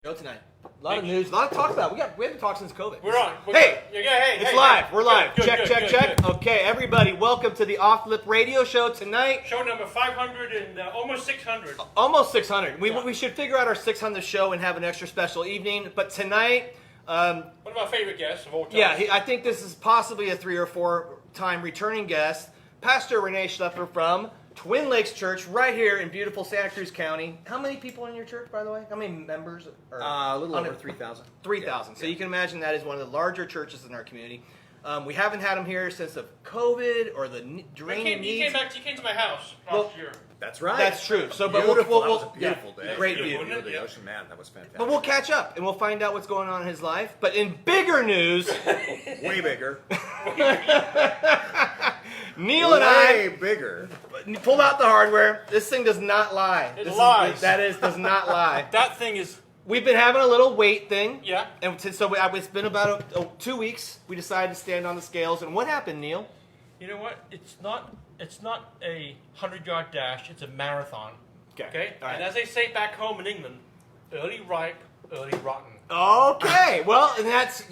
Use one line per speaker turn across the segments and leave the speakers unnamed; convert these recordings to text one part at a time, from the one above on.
Show tonight. A lot of news, a lot to talk about. We haven't talked since COVID.
We're on.
Hey,
it's
live. We're live.
Good,
check.
Good.
Okay, everybody, welcome to the Off Lip Radio Show tonight.
Show number 500 and almost 600.
Almost 600. We should figure out our 600th show and have an extra special evening. But tonight,
one of my favorite guests of all time.
Yeah, I think this is possibly a 3 or 4 time returning guest, Pastor Rene Schlaepfer from Twin Lakes Church, right here in beautiful Santa Cruz County. How many people in your church, by the way? How many members?
A little over 3,000.
3,000. So you can imagine that is one of the larger churches in our community. We haven't had him here since the COVID or the draining needs.
He came to my house last year.
That's right.
That's true. So, but
beautiful.
we'll
That was a beautiful day.
Great
Beautiful,
view.
wasn't it?
The ocean, man, that was fantastic.
But we'll catch up and we'll find out what's going on in his life. But in bigger news,
way bigger.
Neil and I
way bigger.
pulled out the hardware. This thing does not lie.
It lies.
Does not lie.
That thing is.
We've been having a little weight thing.
Yeah.
And so it's been about 2 weeks. We decided to stand on the scales. And what happened, Neil?
You know what? It's not a 100-yard dash. It's a marathon. Okay.
All right.
And as they say back home in England, early ripe, early rotten.
Okay. Well, and that's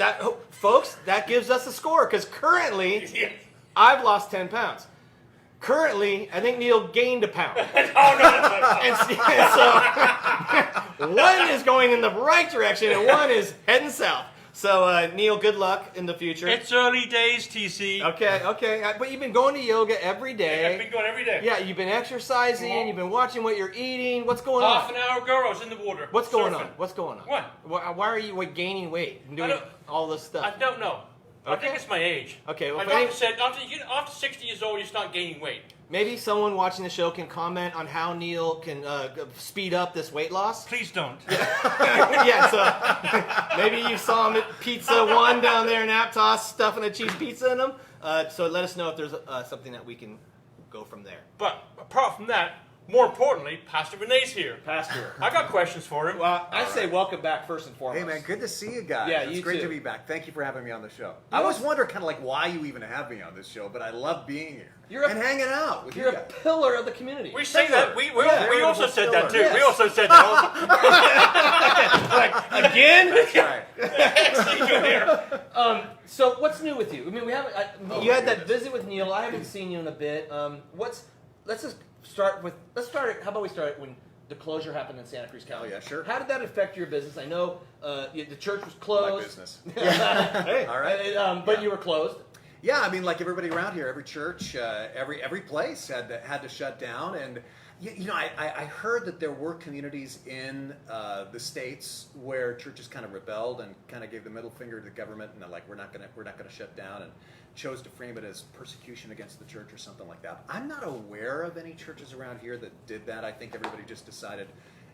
folks. That gives us a score because currently I've lost 10 pounds. Currently, I think Neil gained a pound.
No.
And so one is going in the right direction and one is heading south. So, Neil, good luck in the future.
It's early days, TC.
Okay. But you've been going to yoga every day.
I've been going every day.
Yeah, you've been exercising. You've been watching what you're eating. What's going on?
Half an hour ago, I was in the water.
What's going
surfing.
on? What's going on?
What?
Why are you gaining weight and doing all this stuff?
I don't know. I think it's my age.
Okay, well,
my doctor said after 60 years old, you start gaining weight.
Maybe someone watching the show can comment on how Neil can speed up this weight loss.
Please don't.
Yeah, so maybe you saw him at Pizza One down there in Aptos stuffing a cheese pizza in him. So let us know if there's something that we can go from there.
But apart from that, more importantly, Pastor Rene's here.
Pastor.
I got questions for him.
Well, I say welcome back first and foremost.
Hey, man, good to see you guys.
Yeah,
it's
you
great
too.
to be back. Thank you for having me on the show. I always wonder kind of like why you even have me on this show, but I love being here and hanging out with you
You're a
guys.
pillar of the community.
We say that. We also said that too.
Yes.
We also said that.
Like, again?
That's right.
So what's new with you? I mean, we haven't. You had that visit with Neil. I haven't seen you in a bit. Let's start. How about we start when the closure happened in Santa Cruz County?
Oh, yeah, sure.
How did that affect your business? I know the church was closed.
My business.
Hey,
all right.
But you were closed.
Yeah, I mean, like everybody around here, every church, every place had to shut down, and I heard that there were communities in the states where churches kind of rebelled and kind of gave the middle finger to the government, and they're like, we're not gonna shut down, and chose to frame it as persecution against the church or something like that. I'm not aware of any churches around here that did that. I think everybody just decided,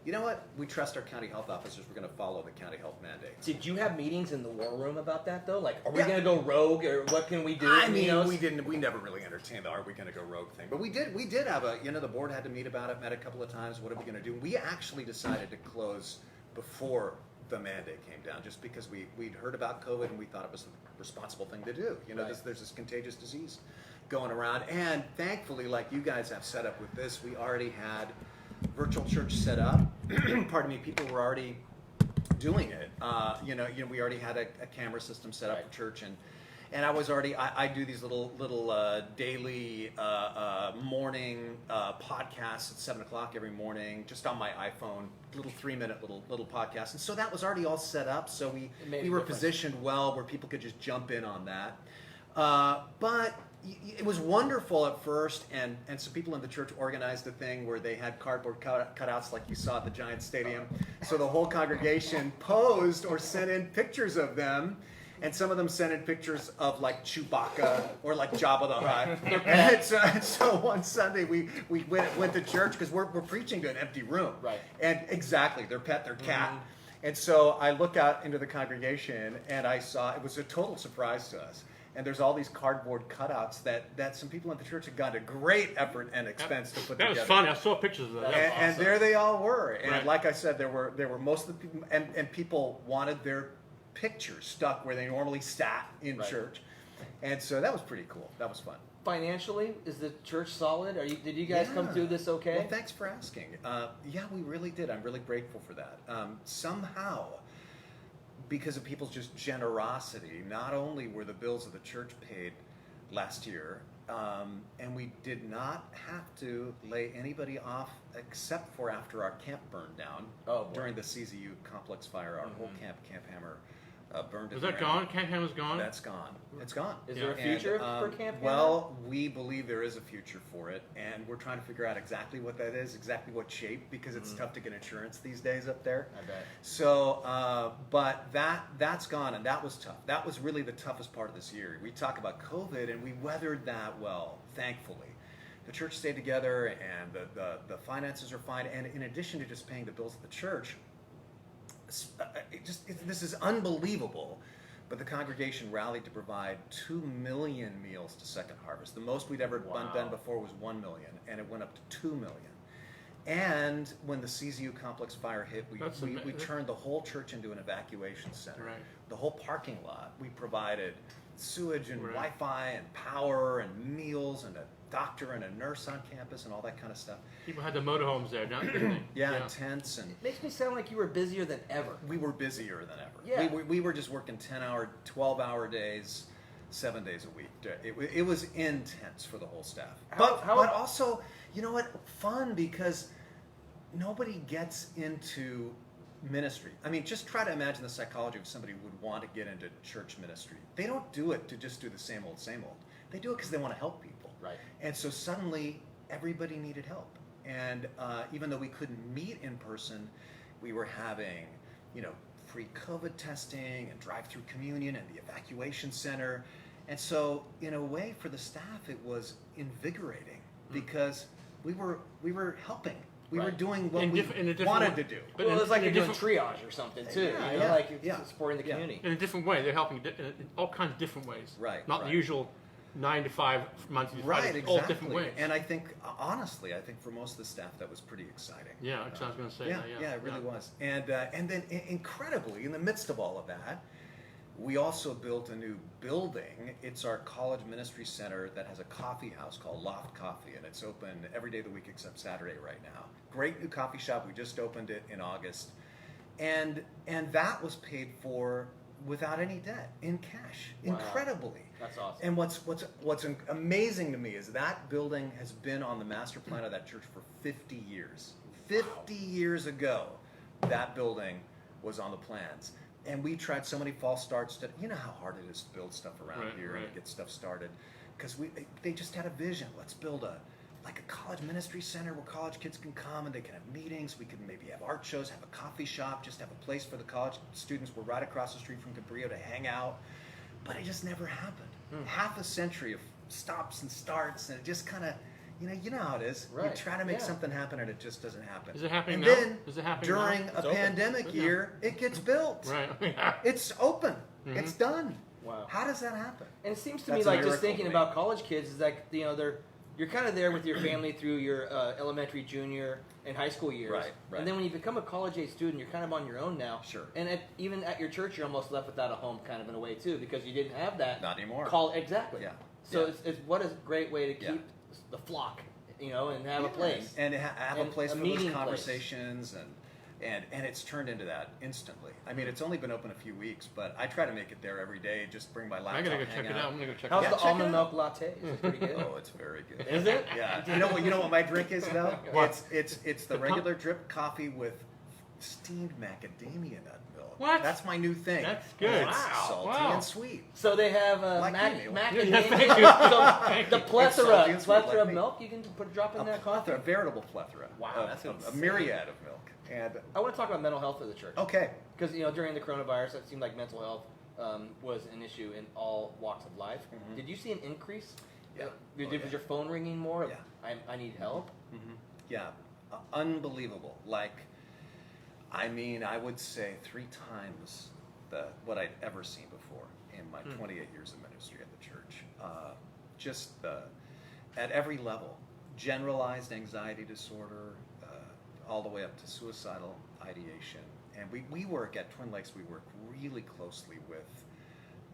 you know what? We trust our county health officers. We're going to follow the county health mandates.
Did you have meetings in the war room about that though? Like, are we going to go rogue, or what can we do?
I mean, we didn't. We never really entertained the "Are we going to go rogue" thing, but we did. We did have the board had to meet about it. Met a couple of times. What are we going to do? We actually decided to close before the mandate came down, just because we'd heard about COVID and we thought it was the responsible thing to do. There's this contagious disease going around, and thankfully, like you guys have set up with this, we already had virtual church set up. Pardon me, people were already doing it. We already had a camera system set up for church, and I was already. I do these little daily morning podcasts at 7:00 every morning, just on my iPhone. Little 3-minute little podcast, and so that was already all set up. So we were positioned well where people could just jump in on that. But it was wonderful at first, and some people in the church organized a thing where they had cardboard cutouts like you saw at the Giants Stadium. So the whole congregation posed or sent in pictures of them, and some of them sent in pictures of like Chewbacca or like Jabba the Hutt. And so one Sunday we went to church because we're preaching to an empty room.
Right.
And exactly, their cat. Mm-hmm. And so I look out into the congregation and I saw, it was a total surprise to us. And there's all these cardboard cutouts that some people in the church had gone to great effort and expense to put together.
That was funny. I saw pictures of that.
And there they all were. And
right.
Like I said, there were most of the people, and people wanted their pictures stuck where they normally sat in church. And so that was pretty cool. That was fun.
Financially, is the church solid? Did you guys come through this okay?
Well, thanks for asking. Yeah, we really did. I'm really grateful for that. Somehow, because of people's just generosity, not only were the bills of the church paid last year, and we did not have to lay anybody off except for after our camp burned down during the CZU complex fire. Our whole camp, Camp Hammer, burned.
Was that gone? Camp Hammer's gone?
That's gone. It's gone.
Is there a future for Camp Hammer?
Well, we believe there is a future for it, and we're trying to figure out exactly what that is, exactly what shape, because it's tough to get insurance these days up there.
I bet.
So, but that's gone, and that was tough. That was really the toughest part of this year. We talk about COVID, and we weathered that well, thankfully. The church stayed together, and the finances are fine. And in addition to just paying the bills of the church, this is unbelievable, but the congregation rallied to provide 2 million meals to Second Harvest. The most we'd ever done before was 1 million, and it went up to 2 million. And when the CZU complex fire hit, we turned the whole church into an evacuation center.
Right.
The whole parking lot, we provided sewage and Wi-Fi and power and meals and a doctor and a nurse on campus and all that kind of stuff.
People had the motorhomes there, didn't they?
Yeah, tents. And
it makes me sound like you were busier than ever.
we were busier than ever.
Yeah.
We were just working 10-hour, 12-hour days, 7 days a week. It was intense for the whole staff. But also, you know what? Fun, because nobody gets into ministry. I mean, just try to imagine the psychology of somebody who would want to get into church ministry. They don't do it to just do the same old, same old. They do it because they want to help people.
Right.
And so suddenly, everybody needed help. And even though we couldn't meet in person, we were having, free COVID testing and drive-through communion and the evacuation center. And so, in a way, for the staff, it was invigorating because we were helping. We were doing what we wanted to do.
But it was like you're doing triage or something too. Like you're supporting the community
in a different way. They're helping in all kinds of different ways.
Right.
Not the usual 9 to 5 monthly.
Right. Exactly.
All different ways.
And I think, honestly, for most of the staff, that was pretty exciting.
Yeah, that's what I was going to say.
Yeah, it really was. And then incredibly, in the midst of all of that, we also built a new building. It's our college ministry center that has a coffee house called Loft Coffee, and it's open every day of the week except Saturday right now. Great new coffee shop. We just opened it in August, and that was paid for without any debt, in cash. Wow. Incredibly.
That's awesome.
And what's amazing to me is that building has been on the master plan of that church for 50 years. 50 years ago, that building was on the plans. And we tried so many false starts you know how hard it is to build stuff around here and get stuff started. Because they just had a vision. Let's build a college ministry center where college kids can come and they can have meetings. We could maybe have art shows, have a coffee shop, just have a place for the college students. We're right across the street from Cabrillo to hang out. But it just never happened. Half a century of stops and starts, and it just kind of, you know how it is.
Right.
You try to make something happen, and it just doesn't happen.
Is it happening
and
now?
then
Is it happening
during
now?
a pandemic year, it gets built.
Right.
It's open. It's done.
Wow.
How does that happen?
And it seems to
That's
me
a
like just
miracle
thinking
to me.
about college kids is like you're kind of there with your family through your elementary, junior, and high school years.
Right.
And then when you become a college-age student, you're kind of on your own now.
Sure.
And even at your church, you're almost left without a home, kind of in a way too, because you didn't have that.
Not anymore.
Exactly.
Yeah.
So it's what a great way to keep the flock, and have a place.
And have
And
a place
a
for
meeting
those
place.
conversations and it's turned into that instantly. I mean, it's only been open a few weeks, but I try to make it there every day. Just bring my laptop.
I gotta go
hang
check it out. I'm gonna go check
How's
it
the
out.
check
almond
it
milk latte? Is it pretty good?
Oh, it's very good.
Is it?
Yeah. You know what my drink is though?
What?
It's the regular drip coffee with steamed macadamia nut milk.
What?
That's my new thing.
That's good.
It's
Wow.
salty
Wow.
and sweet.
So they have
Like you, Neil.
macadamia.
Yeah, thank you.
So
Thank
the
you.
plethora
It's salty and sweet like
of
me.
milk you can drop in that coffee.
A veritable plethora.
Wow,
of-
that's
of a
insane.
myriad of milk. And
I want to talk about mental health of the church.
okay.
Because during the coronavirus, it seemed like mental health was an issue in all walks of life.
Mhm.
Did you see an increase?
Yeah.
Was
Oh, yeah.
your phone ringing more? Of,
Yeah.
I need help.
Yeah, unbelievable. I would say 3 times what I'd ever seen before in my 28 years of ministry at the church. At every level, generalized anxiety disorder, all the way up to suicidal ideation. And we work at Twin Lakes. We work really closely with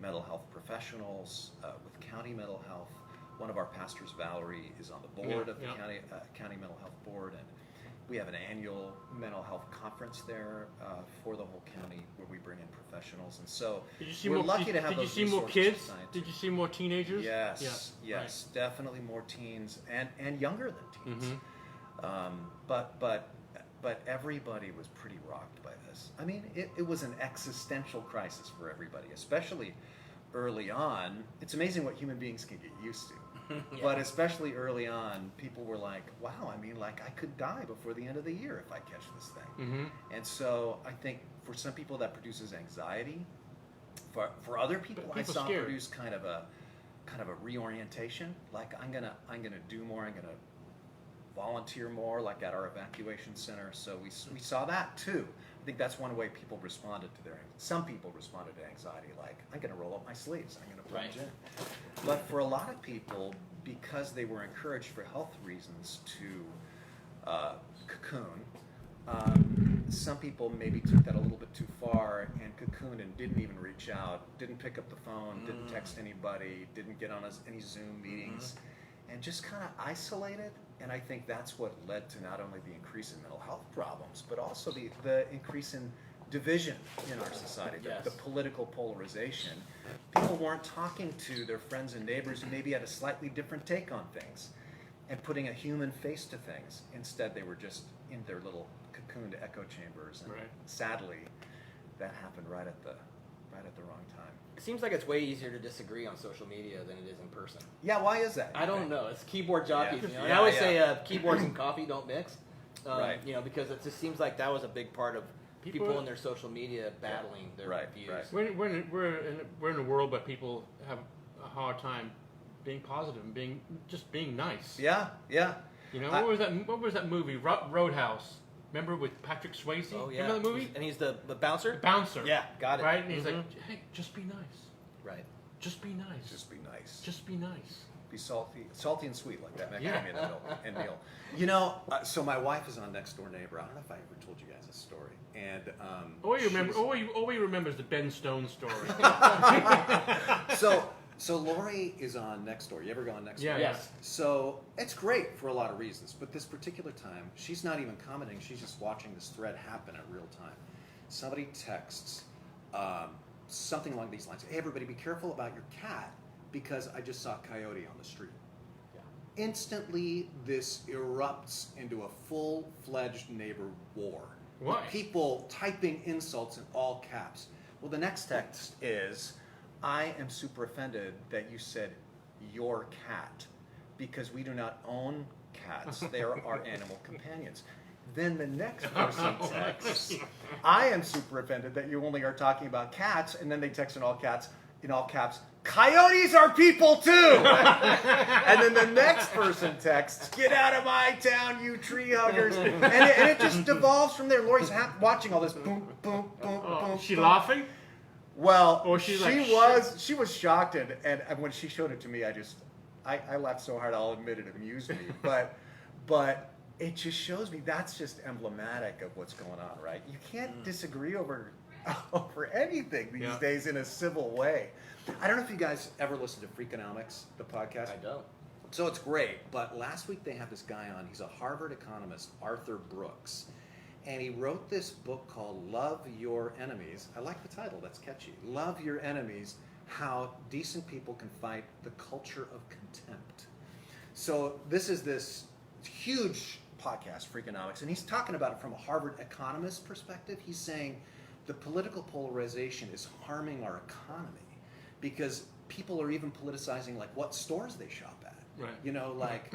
mental health professionals, with county mental health. One of our pastors, Valerie, is on the board of the county mental health board, and we have an annual mental health conference there for the whole county where we bring in professionals. And so we're lucky to have those resources.
Did you see more kids? Did you see more teenagers?
Yes, yes, right. Definitely more teens and younger than teens. But everybody was pretty rocked by this. I mean, it was an existential crisis for everybody, especially early on. It's amazing what human beings can get used to. But especially early on, people were like, wow, I mean, like I could die before the end of the year if I catch this thing. And so I think for some people that produces anxiety. For other people, I saw produce kind of a reorientation. Like I'm gonna do more. I'm gonna volunteer more, like at our evacuation center. So we saw that too. I think that's one way people responded to some people responded to anxiety, like I'm going to roll up my sleeves, I'm going to plunge in. But for a lot of people, because they were encouraged for health reasons to cocoon, some people maybe took that a little bit too far and cocooned and didn't even reach out, didn't pick up the phone, didn't text anybody, didn't get on any Zoom meetings, and just kind of isolated. And I think that's what led to not only the increase in mental health problems, but also the increase in division in our society, the political polarization. People weren't talking to their friends and neighbors who maybe had a slightly different take on things and putting a human face to things. Instead, they were just in their little cocooned echo chambers. And sadly, that happened right at the wrong time.
It seems like it's way easier to disagree on social media than it is in person.
Yeah, why is that?
I don't know. It's keyboard jockeys. You know? And I always say keyboards and coffee don't mix. You know, because it just seems like that was a big part of people in their social media battling their views.
We're in a world where people have a hard time being positive and being nice.
Yeah.
You know, what was that movie? Roadhouse. Remember with Patrick Swayze?
Oh, yeah.
Remember that movie?
And he's the bouncer?
The bouncer.
Yeah, got it.
Right? And he's like, hey, just be nice.
Right.
Just be nice.
Just be nice.
Just be nice.
Be salty and sweet like that macadamia nut and meal. You know, so my wife is on Next Door Neighbor. I don't know if I ever told you guys this story. And
all you remember is the Ben Stone story.
So Lori is on Next Door. You ever go on Next Door?
Yes.
So it's great for a lot of reasons, but this particular time, she's not even commenting. She's just watching this thread happen at real time. Somebody texts something along these lines. Hey, everybody, be careful about your cat because I just saw a coyote on the street. Yeah. Instantly, this erupts into a full-fledged neighbor war.
Why?
With people typing insults in all caps. Well, the next text is, I am super offended that you said your cat because we do not own cats. They are our animal companions. Then the next person texts, I am super offended that you only are talking about cats, and then they text in all caps, coyotes are people too! And then the next person texts, get out of my town, you tree huggers. And it just devolves from there. Lori's watching all this boom, boom, boom, boom.
Is she laughing?
Well,
or
she was shocked, and when she showed it to me, I laughed so hard, I'll admit it amused me. But it just shows me that's just emblematic of what's going on, right? You can't disagree over anything these days in a civil way. I don't know if you guys ever listen to Freakonomics, the podcast.
I don't.
So it's great, but last week they had this guy on. He's a Harvard economist, Arthur Brooks. And he wrote this book called Love Your Enemies. I like the title, that's catchy. Love Your Enemies, How Decent People Can Fight the Culture of Contempt. So this is this huge podcast, Freakonomics, and he's talking about it from a Harvard economist perspective. He's saying the political polarization is harming our economy because people are even politicizing like what stores they shop at.
Right.
You know, like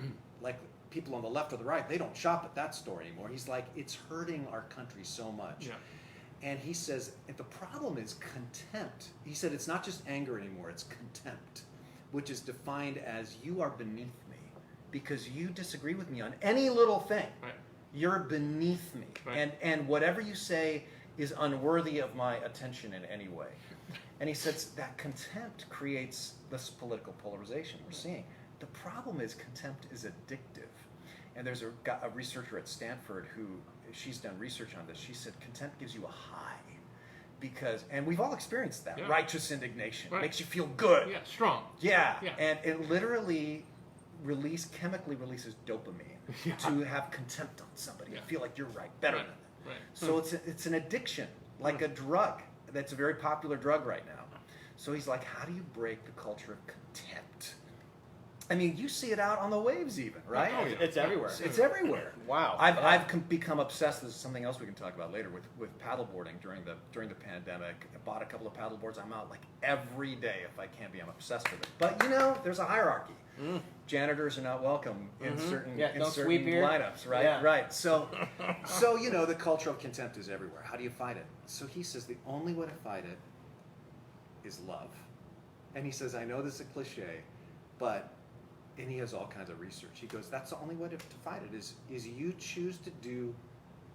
people on the left or the right, they don't shop at that store anymore. He's like, it's hurting our country so much.
Yeah.
And he says, the problem is contempt. He said it's not just anger anymore, it's contempt, which is defined as you are beneath me because you disagree with me on any little thing.
Right.
You're beneath me.
Right.
And whatever you say is unworthy of my attention in any way. And he says that contempt creates this political polarization we're seeing. The problem is contempt is addictive. And there's a researcher at Stanford who, she's done research on this. She said contempt gives you a high and we've all experienced that righteous indignation.
Right.
Makes you feel good.
Yeah, strong.
Yeah.
Yeah.
And it literally chemically releases dopamine to have contempt on somebody and feel like you're better than them.
Right.
So it's an addiction, like a drug. That's a very popular drug right now. So he's like, how do you break the culture of contempt? I mean, you see it out on the waves even, right?
Oh, yeah.
It's everywhere.
It's everywhere.
Wow.
I've become obsessed. This is something else we can talk about later with paddleboarding during the pandemic. I bought a couple of paddleboards. I'm out like every day if I can be. I'm obsessed with it. But there's a hierarchy. Janitors are not welcome in certain lineups, right?
Yeah.
Right. So the culture of contempt is everywhere. How do you fight it? So he says the only way to fight it is love. And he says, I know this is a cliche, and he has all kinds of research. He goes, that's the only way to fight it is you choose to do,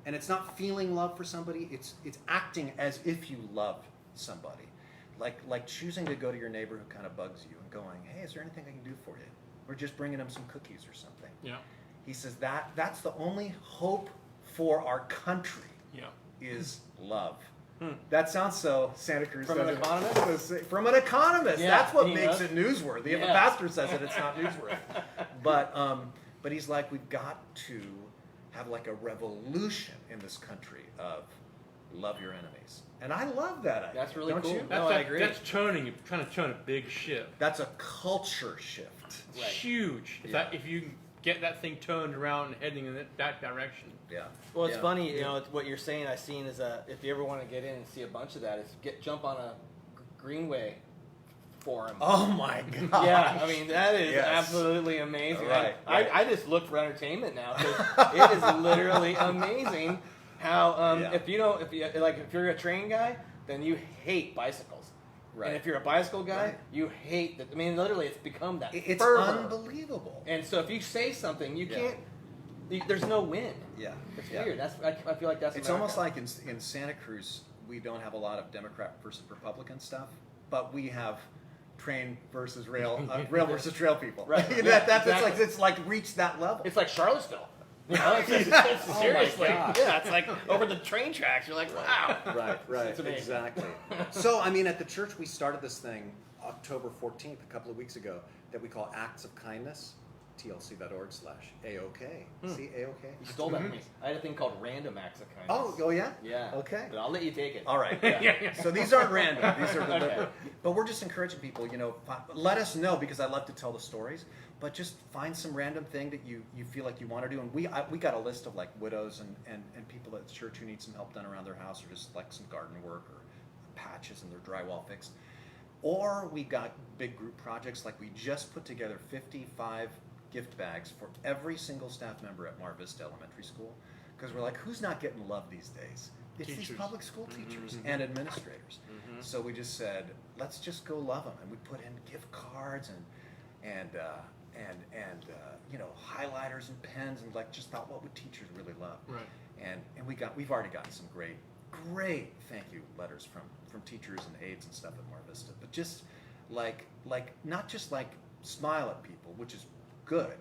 and it's not feeling love for somebody, it's acting as if you love somebody. Like choosing to go to your neighbor who kind of bugs you and going, hey, is there anything I can do for you? Or just bringing them some cookies or something.
Yeah.
He says that's the only hope for our country is love. That sounds so Santa Cruz.
From an economist?
From an economist.
Yeah,
that's what
he
makes
knows.
it newsworthy. If a pastor says it, it's not newsworthy. But he's like, we've got to have like a revolution in this country of love your enemies. And I love that idea.
That's really
don't
cool.
you?
No, I agree.
That's trying to turn a big ship.
That's a culture shift.
It's
Right.
huge. If you can get that thing turned around and heading in that direction.
Yeah.
Well, it's funny, what you're saying. I've seen is if you ever want to get in and see a bunch of that, is jump on a Greenway forum.
Oh my God.
Yeah, I mean that is
Yes.
absolutely amazing.
Right,
I just look for entertainment now because it is literally amazing how if you're a train guy, then you hate bicycles.
Right.
And if you're a bicycle guy,
Right.
you hate that. I mean, literally, it's become that.
It's
fervor.
unbelievable.
And so if you say something, you can't. There's no win.
Yeah.
It's
Yeah.
weird. I feel like that's.
It's
America.
almost like in Santa Cruz, we don't have a lot of Democrat versus Republican stuff, but we have train versus rail, rail versus trail people.
Right.
It's like reached that level.
It's like Charlottesville. You know, it's seriously.
gosh.
Yeah, it's like over the train tracks. You're like, wow.
Right,
It's amazing.
exactly. So, I mean, at the church, we started this thing October 14th, a couple of weeks ago, that we call Acts of Kindness, tlc.org/AOK. See, AOK?
You stole that from me. I had a thing called Random Acts of Kindness.
Oh, yeah?
Yeah.
Okay.
But I'll let you take it.
All right.
Yeah.
So these aren't random. These are deliberate.
Okay.
But we're just encouraging people, let us know, because I love to tell the stories, but just find some random thing that you feel like you want to do. And we got a list of like widows and people at the church who need some help done around their house, or just like some garden work or patches and their drywall fixed. Or we got big group projects, like we just put together 55 gift bags for every single staff member at Mar Vista Elementary School, because we're like, who's not getting love these days? It's these
Teachers.
public school teachers and administrators. So we just said, let's just go love them, and we put in gift cards and highlighters and pens, and like just thought, what would teachers really love?
Right.
And we've already gotten some great thank you letters from teachers and aides and stuff at Mar Vista, but just like not just like smile at people, which is good,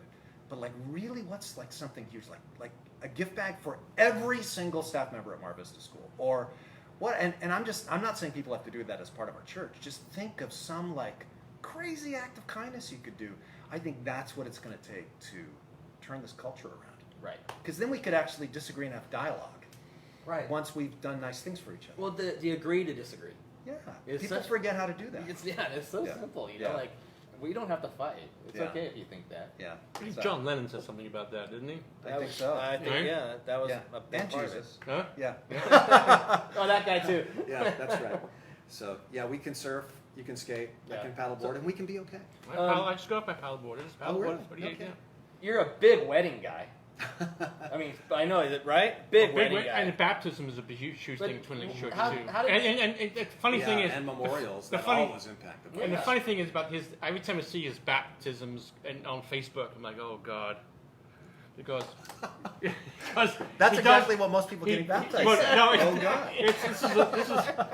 but like really what's like something huge, like a gift bag for every single staff member at Mar Vista School, or what? And I'm not saying people have to do that as part of our church. Just think of some like crazy act of kindness you could do. I think that's what it's going to take to turn this culture around.
Right.
Because then we could actually disagree and have dialogue.
Right.
Once we've done nice things for each other.
Well, do you agree to disagree?
Yeah.
It's
People
such-
forget how to do that.
It's so
Yeah.
simple. You
Yeah.
know, like we don't have to fight. It's
Yeah.
okay if you think that.
Yeah.
I think
So-
John Lennon said something about that, didn't he?
I think so.
I think
Right?
that was
Yeah.
a big
And
part
Jesus.
Huh?
Yeah.
of it. Oh, that guy too.
Yeah, that's right. So yeah, we can surf, you can skate, I
Yeah.
can paddleboard, and we can be okay.
I just got up my paddleboard. It's
Oh, really?
paddleboard. 48,
Okay.
yeah.
You're a big wedding guy. I mean, I know, is it right? Big wedding guy.
And baptism is a huge
But
thing in Twin Lakes Church
how-
too.
how did-
And the funny thing is,
and memorials
the
that
funny-
always impact the
and the
Yeah.
funny thing is about his. Every time I see his baptisms on Facebook, I'm like, oh God. because
That's
he
exactly
does-
what most people getting baptized
but
say.
no,
Oh God.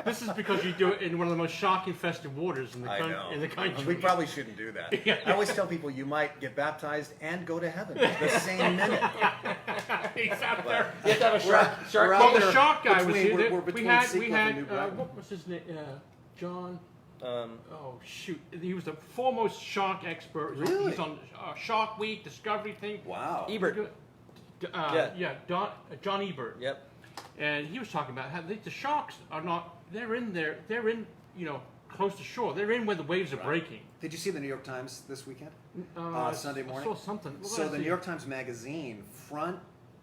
this is because you do it in one of the most shark-infested waters in the
I know.
in the country.
We probably shouldn't do that.
Yeah.
I always tell people you might get baptized and go to heaven the same minute.
He's out
But-
there.
You have to have a
We're-
shark
we're out
Well, the
there
shark guy was
between-
here.
we're
We
between
had
Sequoia and New Brighton.
what was his name? John.
Um,
Oh shoot! He was the foremost shark expert.
Really?
He's on Shark Week, Discovery thing.
Wow.
Ebert.
Yeah, John Ebert.
Yep.
And he was talking about how the sharks are not. They're in there. They're in close to shore. They're in where the waves are breaking.
Did you see the New York Times this weekend? Sunday morning?
I saw something. What
So
did I
the
see?
New York Times Magazine front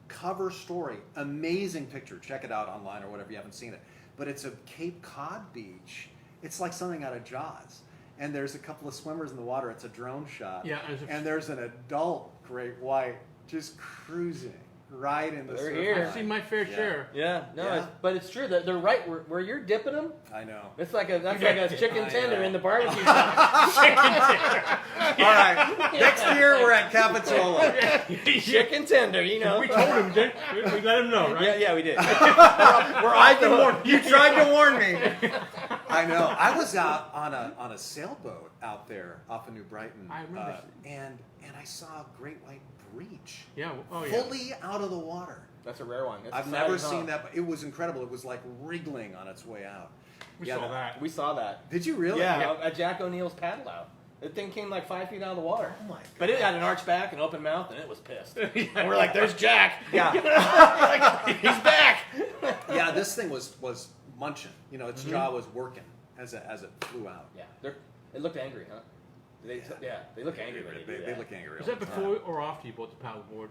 cover story, amazing picture. Check it out online or whatever you haven't seen it. But it's a Cape Cod beach. It's like something out of Jaws. And there's a couple of swimmers in the water. It's a drone shot.
Yeah,
and there's an adult great white just cruising right in the
They're
surf
here.
I've
line.
seen my fair
Yeah.
share.
Yeah. No.
Yeah.
But it's true that they're right where you're dipping them.
I know.
It's like that's like a chicken
I
tender
know.
in the barbecue sauce.
All right. Next year we're at Capitola.
Chicken tender, you know.
We told him, didn't we? We let him know, right?
Yeah, we did.
You tried to warn me. I know. I was out on a sailboat out there off of New Brighton.
I remember.
And I saw a great white breach
Yeah. Oh yeah.
fully out of the water.
That's a rare one. It's
I've
exciting,
never
huh?
seen that, but it was incredible. It was like wriggling on its way out.
We
Yeah,
saw that.
We saw that.
Did you really?
Yeah, at Jack O'Neill's paddle out. The thing came like 5 feet out of the water.
Oh my God.
But it had an arched back and open mouth, and it was pissed. And we're like, "There's Jack.
Yeah.
He's back."
Yeah, this thing was munching. You know, its jaw was working as it flew out.
Yeah, it looked angry, huh? They look angry when they do
They
that.
look angry.
Was
all
that
the
before or after you bought the paddleboard?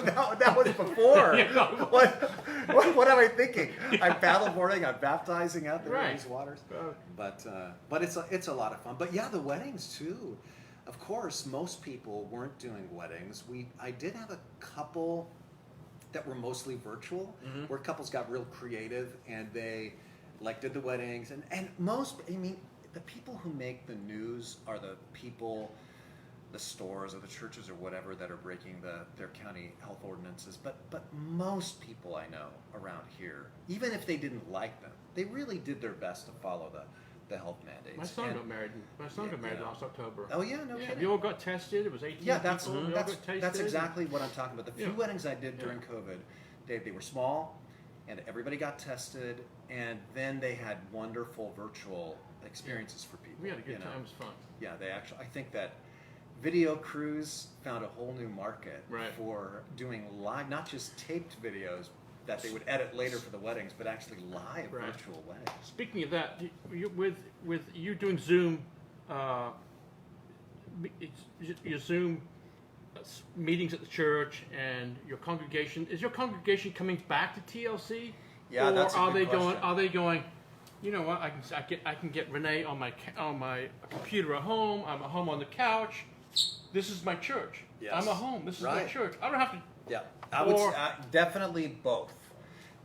No, that was before.
Yeah, no.
What am I thinking? I'm paddleboarding. I'm baptizing out there in
Right.
these waters. But it's a lot of fun. But yeah, the weddings too. Of course, most people weren't doing weddings. I did have a couple that were mostly virtual, where couples got real creative and they like did the weddings and most. I mean, the people who make the news are the people, the stores or the churches or whatever that are breaking their county health ordinances. But most people I know around here, even if they didn't like them, they really did their best to follow the health mandates.
My son
And-
got married.
Yeah.
Last October.
Oh yeah, no
Yeah,
kidding.
we all got tested. It was 18
Yeah, that's
people. We all got tasted.
that's exactly what I'm talking about. The few
Yeah.
weddings I did
Yeah.
during COVID, they were small, and everybody got tested, and then they had wonderful virtual experiences for people.
We had a good
you know?
time. It was fun.
Yeah, I think that video crews found a whole new market
Right.
for doing live, not just taped videos that they would edit later for the weddings, but actually live
Right.
virtual weddings.
Speaking of that, with you doing Zoom, your Zoom meetings at the church and your congregation, is your congregation coming back to TLC?
Yeah,
or
that's a
are
good
they going?
question.
Are they going? You know what? I can get Rene on my computer at home. I'm at home on the couch. This is my church.
Yes.
I'm at home. This is my
Right.
church. I don't have to.
Yeah, I would
Or-
definitely both.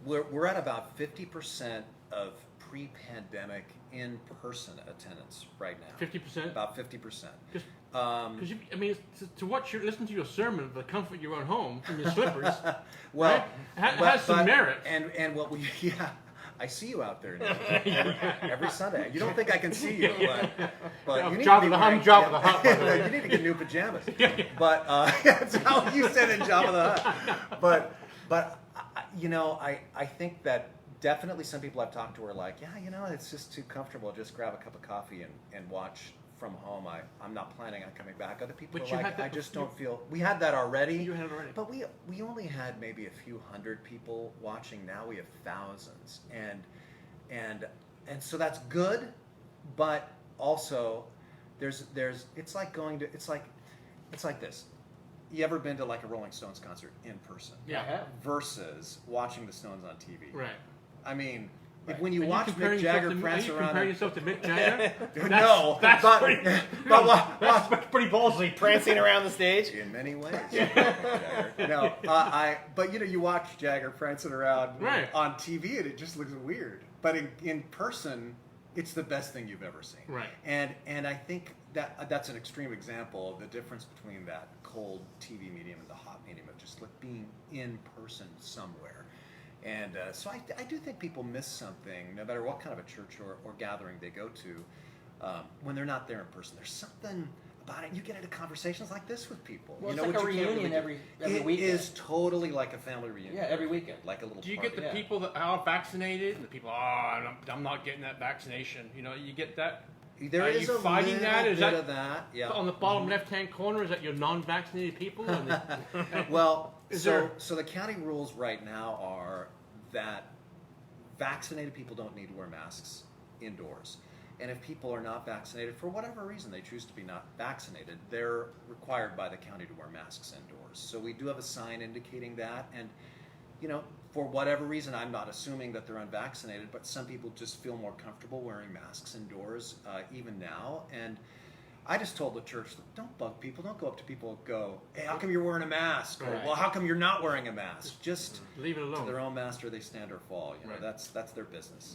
We're at about 50% of pre-pandemic in-person attendance right now.
50%.
About 50%.
Just
Um,
because I mean, listen to your sermon, the comfort of your own home in your slippers.
well,
right? Has some merit.
And what we I see you out there now, every Sunday. You don't think I can see you, but
I'm
you need
Jabba
to be
the Hutt,
wearing-
I'm Jabba the Hutt, by the way.
You need to get new pajamas. But that's how you said in Jabba the Hutt. But I think that definitely some people I've talked to are like, yeah, it's just too comfortable. Just grab a cup of coffee and watch from home. I'm not planning on coming back. Other people
But
are
you
like,
had that
I just
before.
don't feel. We had that already.
You had it already.
But we only had maybe a few hundred people watching. Now we have thousands, and so that's good, but also there's it's like going to it's like this. You ever been to like a Rolling Stones concert in person?
Yeah.
I have.
Versus watching the Stones on TV.
Right.
I mean,
Right.
when you
Are
watch
comparing
Mick Jagger
yourself to-
prance
are you
around,
comparing yourself to Mick Jagger?
no,
that's
but,
pretty,
but
Pretty ballsy, prancing around the stage.
in many ways. No, but you watch Jagger prancing around
Right.
on TV and it just looks weird. But in person, it's the best thing you've ever seen.
Right.
And I think that's an extreme example of the difference between that cold TV medium and the hot medium of just like being in person somewhere. And so I do think people miss something, no matter what kind of a church or gathering they go to, when they're not there in person. There's something about it. You get into conversations like this with people.
Well,
you
it's
know,
like a
what you can't
reunion
really do.
every weekend.
It is totally like a family reunion.
Yeah, every weekend.
Like a little
Do you
party.
get the
Yeah.
people that are vaccinated and the people, I'm not getting that vaccination? You know, you get that.
There
Are
is
you
a
fighting
little
that? Is
bit
that
of that. Yeah.
on the bottom left-hand corner? Is that your non-vaccinated people? And
Well,
Is
so
there-
so the county rules right now are that vaccinated people don't need to wear masks indoors. And if people are not vaccinated, for whatever reason they choose to be not vaccinated, they're required by the county to wear masks indoors. So we do have a sign indicating that. And, you know, for whatever reason, I'm not assuming that they're unvaccinated, but some people just feel more comfortable wearing masks indoors, even now. And I just told the church, don't bug people. Don't go up to people and go, hey, how come you're wearing a mask? Or,
Right.
well, how come you're not wearing a mask? Just
leave it
to
alone.
their own master they stand or fall. You know,
Right.
that's their business.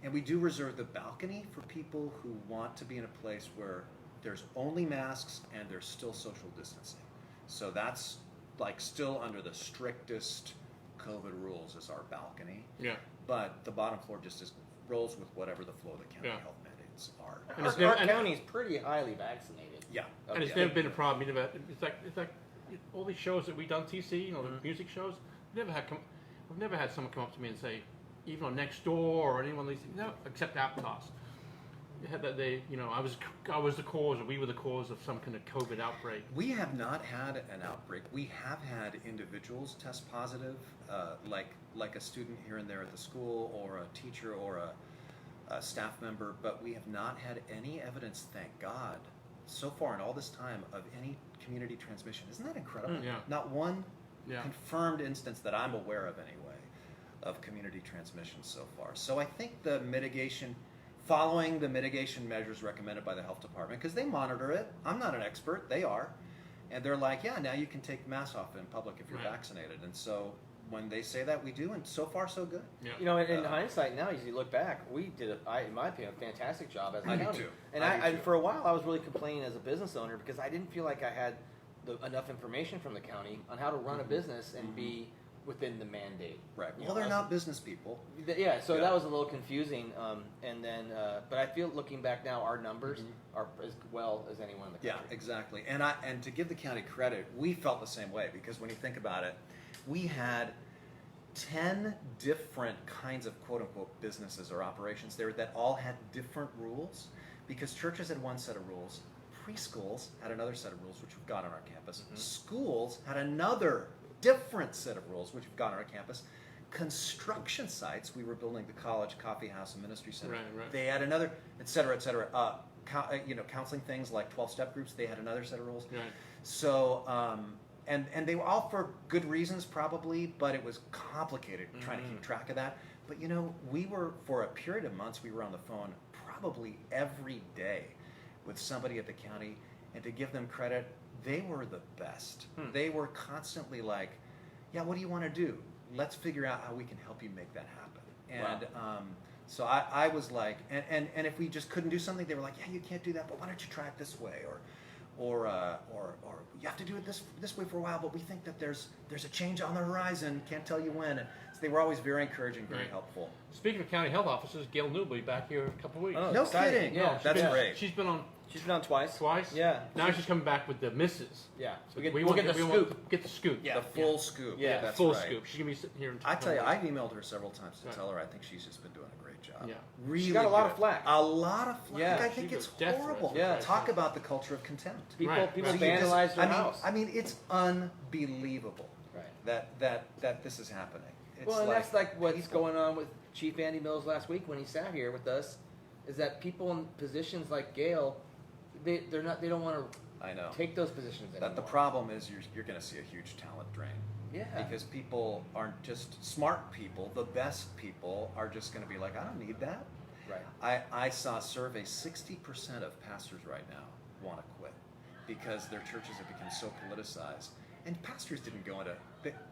And we do reserve the balcony for people who want to be in a place where there's only masks and there's still social distancing. So that's like still under the strictest COVID rules is our balcony.
Yeah.
But the bottom floor just rolls with whatever the flow of the county
Yeah.
health mandates are.
And it's
Our
never- and-
county's pretty highly vaccinated.
Yeah.
And it's
Yeah.
never been a problem. You know, it's like all these shows that we've done, TC, you know, the music shows. We've never had someone come up to me and say, even on Nextdoor or any one of these things, no, except Aptos. That they, you know, I was the cause, or we were the cause of some kind of COVID outbreak.
We have not had an outbreak. We have had individuals test positive, like a student here and there at the school, or a teacher, or a staff member. But we have not had any evidence, thank God, so far in all this time of any community transmission. Isn't that incredible?
Yeah.
Not one
Yeah.
confirmed instance that I'm aware of, anyway, of community transmission so far. So I think following the mitigation measures recommended by the health department, because they monitor it. I'm not an expert, they are. And they're like, yeah, now you can take masks off in public if you're
Right.
vaccinated. And so when they say that, we do, and so far so good.
Yeah.
You know, in hindsight now, as you look back, we did, in my opinion, a fantastic job as a
I do
county.
too.
And
I do
I
too.
for a while, I was really complaining as a business owner because I didn't feel like I had enough information from the county on how to run a business and be within the mandate.
Right.
You
Well,
know,
they're
as-
not business people.
Yeah, so
Yeah.
that was a little confusing. And then, but I feel looking back now, our numbers are as well as anyone in the
Yeah,
country.
exactly. And to give the county credit, we felt the same way, because when you think about it, we had 10 different kinds of quote-unquote businesses or operations there that all had different rules, because churches had one set of rules, preschools had another set of rules, which we've got on our campus, schools had another different set of rules, which we've got on our campus, construction sites, we were building the college, coffee house, and ministry center,
Right.
they had another, et cetera, et cetera. Counseling things like 12-step groups, they had another set of rules.
Right.
So, and they were all for good reasons probably, but it was complicated trying to keep track of that. But you know, we were, for a period of months, we were on the phone probably every day with somebody at the county, and to give them credit, they were the best. They were constantly like, yeah, what do you want to do? Let's figure out how we can help you make that happen. And so I was like, and if we just couldn't do something, they were like, yeah, you can't do that, but why don't you try it this way? Or you have to do it this way for a while, but we think that there's a change on the horizon, can't tell you when. And so they were always very encouraging, very
Right.
helpful.
Speaking of county health officers, Gail New will be back here in a couple of weeks.
Oh,
No
exciting.
kidding.
Yeah,
That's
she's been-
great.
She's been on
She's been on twice.
twice.
Yeah.
Now she's coming back with the misses.
Yeah.
So
We'll
want-
get the
want
scoop.
Get the scoop.
Yeah.
The full scoop.
Yeah.
That's
Full
right.
scoop. She's gonna be sitting here. In
I tell you,
20
I've emailed her several times to
Right.
tell her I think she's just been doing a great job.
Yeah.
Really
She got a lot of
good.
flack.
A lot of flack.
Yeah.
I think
She
it's
was death
horrible.
threats.
Yeah.
Talk about the culture of contempt.
People
Right,
people
right.
So you just-
vandalized her house.
I mean, it's unbelievable
Right.
that this is happening. It's
Well, and that's like what's going on with Chief Andy Mills last week when he sat here with us, is that people in positions like Gail, they don't want to
I know.
take those positions anymore.
That the problem is you're going to see a huge talent drain.
Yeah.
Because people aren't just smart people. The best people are just going to be like, I don't need that.
Right.
I saw a survey, 60% of pastors right now want to quit because their churches have become so politicized. And pastors didn't go into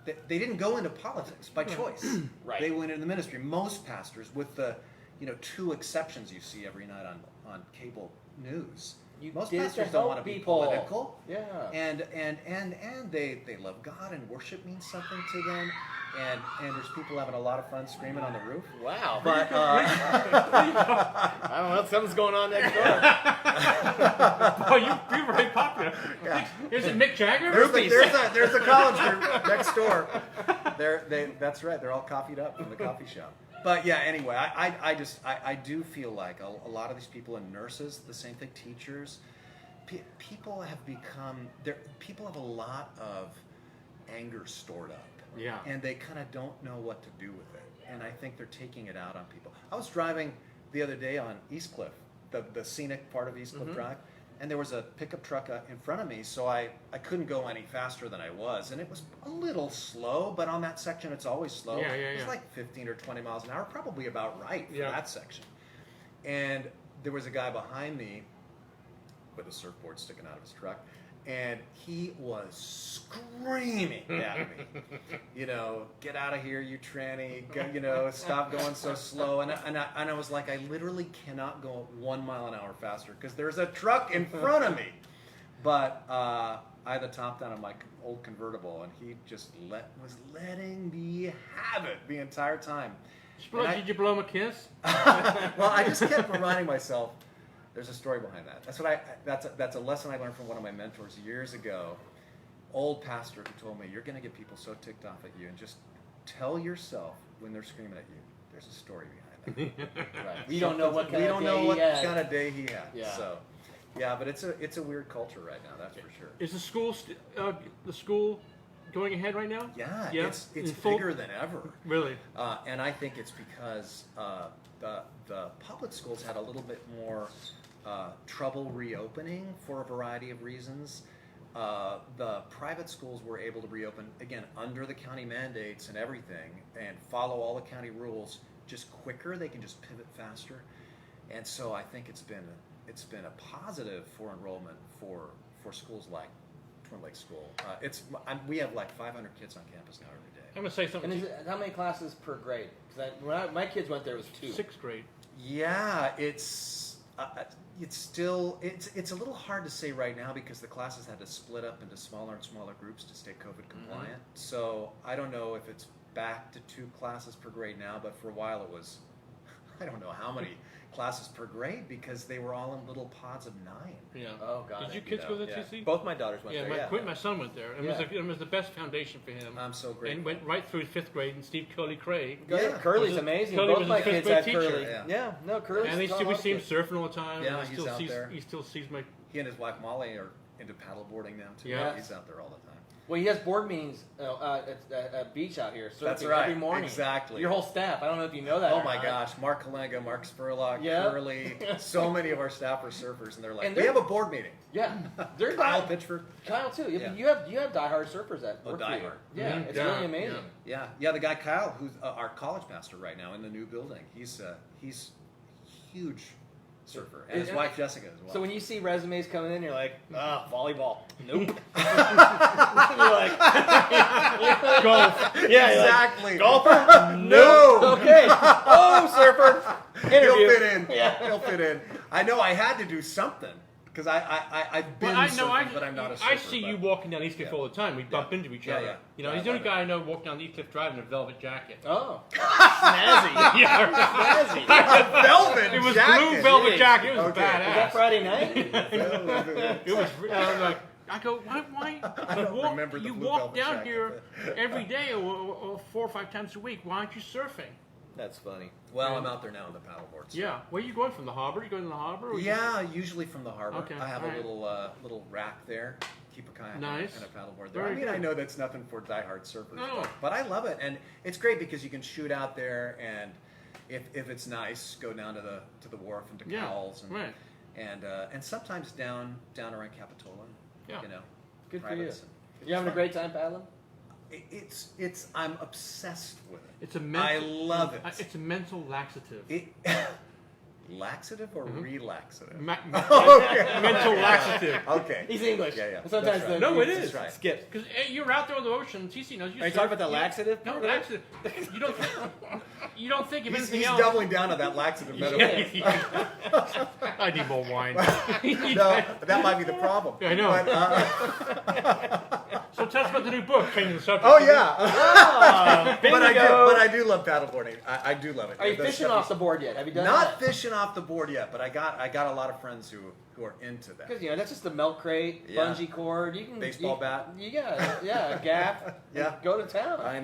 they didn't go into politics by choice.
Right.
They went into the ministry. Most pastors, with the 2 exceptions you see every night on cable news. Most
did it
pastors
to
don't
help
want to be
people.
political.
Yeah.
And they love God, and worship means something to them. And there's people having a lot of fun screaming on the roof.
Wow.
But
I don't know. Something's going on next door.
Oh, you're very popular.
Yeah.
Is it Mick Jagger?
There's a college group next door. That's right. They're all coffeeed up from the coffee shop. But yeah, anyway, I do feel like a lot of these people, and nurses, the same thing, teachers, people have a lot of anger stored up.
Yeah.
And they kind of don't know what to do with it. And I think they're taking it out on people. I was driving the other day on East Cliff, the scenic part of East Cliff Drive, and there was a pickup truck in front of me, so I couldn't go any faster than I was. And it was a little slow, but on that section it's always slow.
Yeah.
It's like 15 or 20 miles an hour, probably about right for that section. And there was a guy behind me with a surfboard sticking out of his truck, and he was screaming at me, get out of here, you tranny, stop going so slow. And I was like, I literally cannot go 1 mile an hour faster because there's a truck in front of me. But I had the top down on my old convertible, and he just was letting me have it the entire time.
Did you blow him a kiss?
Well, I just kept reminding myself, there's a story behind that. That's a lesson I learned from one of my mentors years ago. Old pastor who told me, you're going to get people so ticked off at you, and just tell yourself when they're screaming at you, there's a story behind that.
Right. We don't know what kind
of day he had.
Yeah.
So, yeah, but it's a weird culture right now. That's for sure.
Is the school going ahead right now?
Yeah. It's
full?
bigger than ever.
Really?
And I think it's because the public schools had a little bit more trouble reopening for a variety of reasons. The private schools were able to reopen, again, under the county mandates and everything, and follow all the county rules just quicker. They can just pivot faster. And so I think it's been a positive for enrollment for schools like Twin Lakes School. We have like 500 kids on campus now every day.
I'm going to say something.
And how many classes per grade? Because when my kids went there, it was 2.
6th grade.
Yeah, it's a little hard to say right now because the classes had to split up into smaller and smaller groups to stay COVID compliant. Mm-hmm. So I don't know if it's back to 2 classes per grade now, but for a while it was, I don't know how many classes per grade because they were all in little pods of 9.
Yeah.
Oh, God.
Did your kids go to TC?
Both my daughters went there.
My son went there. It was the best foundation for him.
I'm so grateful.
And went right through 5th grade, and Steve Curley.
Curly's amazing.
Curly
Both
was
my
a 5th
kids
grade
had
teacher.
Curly.
Yeah.
No, Curly's.
And we see him surfing all the time.
Yeah,
and
he's out there.
He still sees my.
He and his wife Molly are into paddleboarding now too.
Yeah.
He's out there all the time.
Well, he has board meetings at a beach out here, surfing
That's right.
every morning.
Exactly.
Your whole staff. I don't know if you know that.
Oh
or
my
not.
gosh, Mark Kalenga, Mark Spurlock,
Yeah.
Curly, so many of our staff are surfers, and they're like,
And
we
they're-
have a board meeting.
Yeah, they're
Kyle Pitchford.
Kyle too.
Yeah.
You have diehard surfers that
Oh,
work for you.
diehard.
Yeah,
Mhm.
it's
Yeah,
really amazing.
Yeah. The guy Kyle, who's our college pastor right now in the new building, he's huge surfer, and his wife Jessica as well.
So when you see resumes coming in, you're like, volleyball. Nope. You're like,
Golf.
yeah,
exactly.
Like, golfer?
No.
Okay. Oh, surfer. Interview.
He'll fit in.
Yeah.
He'll fit in. I know I had to do something because I've been surfing, but I'm not a surfer.
I see you walking down East Cliff all the time. We bump into each other.
Yeah.
You know,
Yeah,
he's the
I
only
love
guy I know walking down East Cliff Drive in a velvet jacket.
Oh. Snazzy.
Yeah.
Snazzy.
velvet
It was
jacket.
blue velvet
Jeez.
jacket. It was
Okay.
badass.
Was that Friday night?
It was. I was like, I go, why?
I don't remember the
You
blue
walk
velvet
down
jacket,
here every day or 4 or 5 times a week. Why aren't you surfing?
That's funny.
Well, I'm out there now on the paddleboard. So.
Yeah. Where are you going from the harbor? You going to the harbor? Or
Yeah, usually from the harbor.
Okay,
I have
all right.
a little rack there. Keep a kayak
Nice.
and a paddleboard there.
Very
I mean,
good.
I know that's nothing for diehard surfers,
No.
but I love it, and it's great because you can shoot out there, and if it's nice, go down to the wharf and to
Yeah,
Cowles, and
right.
and sometimes down around Capitola.
Yeah.
You know,
Good for you.
privates.
You having a great time paddling?
It's I'm obsessed with it.
It's a mental,
I love it.
It's a mental laxative.
Laxative or relaxative?
Mental laxative.
Okay.
He's English.
Yeah.
Sometimes
That's right.
No, it
he
is.
right.
skips.
Because you're out there on the ocean. TC knows you.
Are you talking about the laxative?
No, laxative. You don't think of
He's
anything else.
doubling down on that laxative metaphor.
I need more wine.
No, that might be the problem.
I know.
But,
So tell us about the new book, changing the subject.
oh yeah.
Bingo.
but I do love paddleboarding. I do love it.
Are you
That's
fishing
stuff
off the board yet? Have you done
Not
that?
fishing off the board yet, but I got a lot of friends who are into that.
Because that's just a milk crate,
Yeah.
bungee cord. You can
Baseball bat.
You got a gap.
Yeah.
Go to town.
I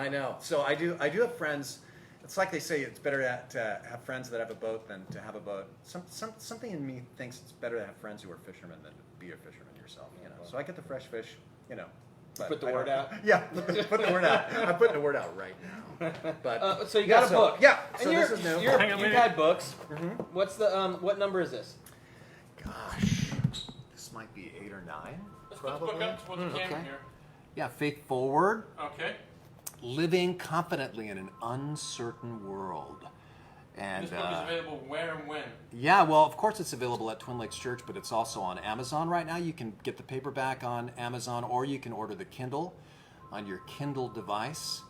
know. So I do have friends. It's like they say, it's better to have friends that have a boat than to have a boat. Something in me thinks it's better to have friends who are fishermen than to be a fisherman yourself. So I get the fresh fish. But
Put the
I
word
don't-
out.
Yeah, put the word out. I'm putting the word out right now. But
So you got a book.
Yeah.
And
So
you're,
this is new.
You've
Hang on a minute.
had books. What's the what number is this?
Gosh, this might be 8 or 9.
Let's put the book up towards the camera
okay.
here.
Yeah, Faith Forward.
Okay.
Living confidently in an uncertain world. And
This book is available where and when?
yeah, well, of course it's available at Twin Lakes Church, but it's also on Amazon right now. You can get the paperback on Amazon, or you can order the Kindle on your Kindle device.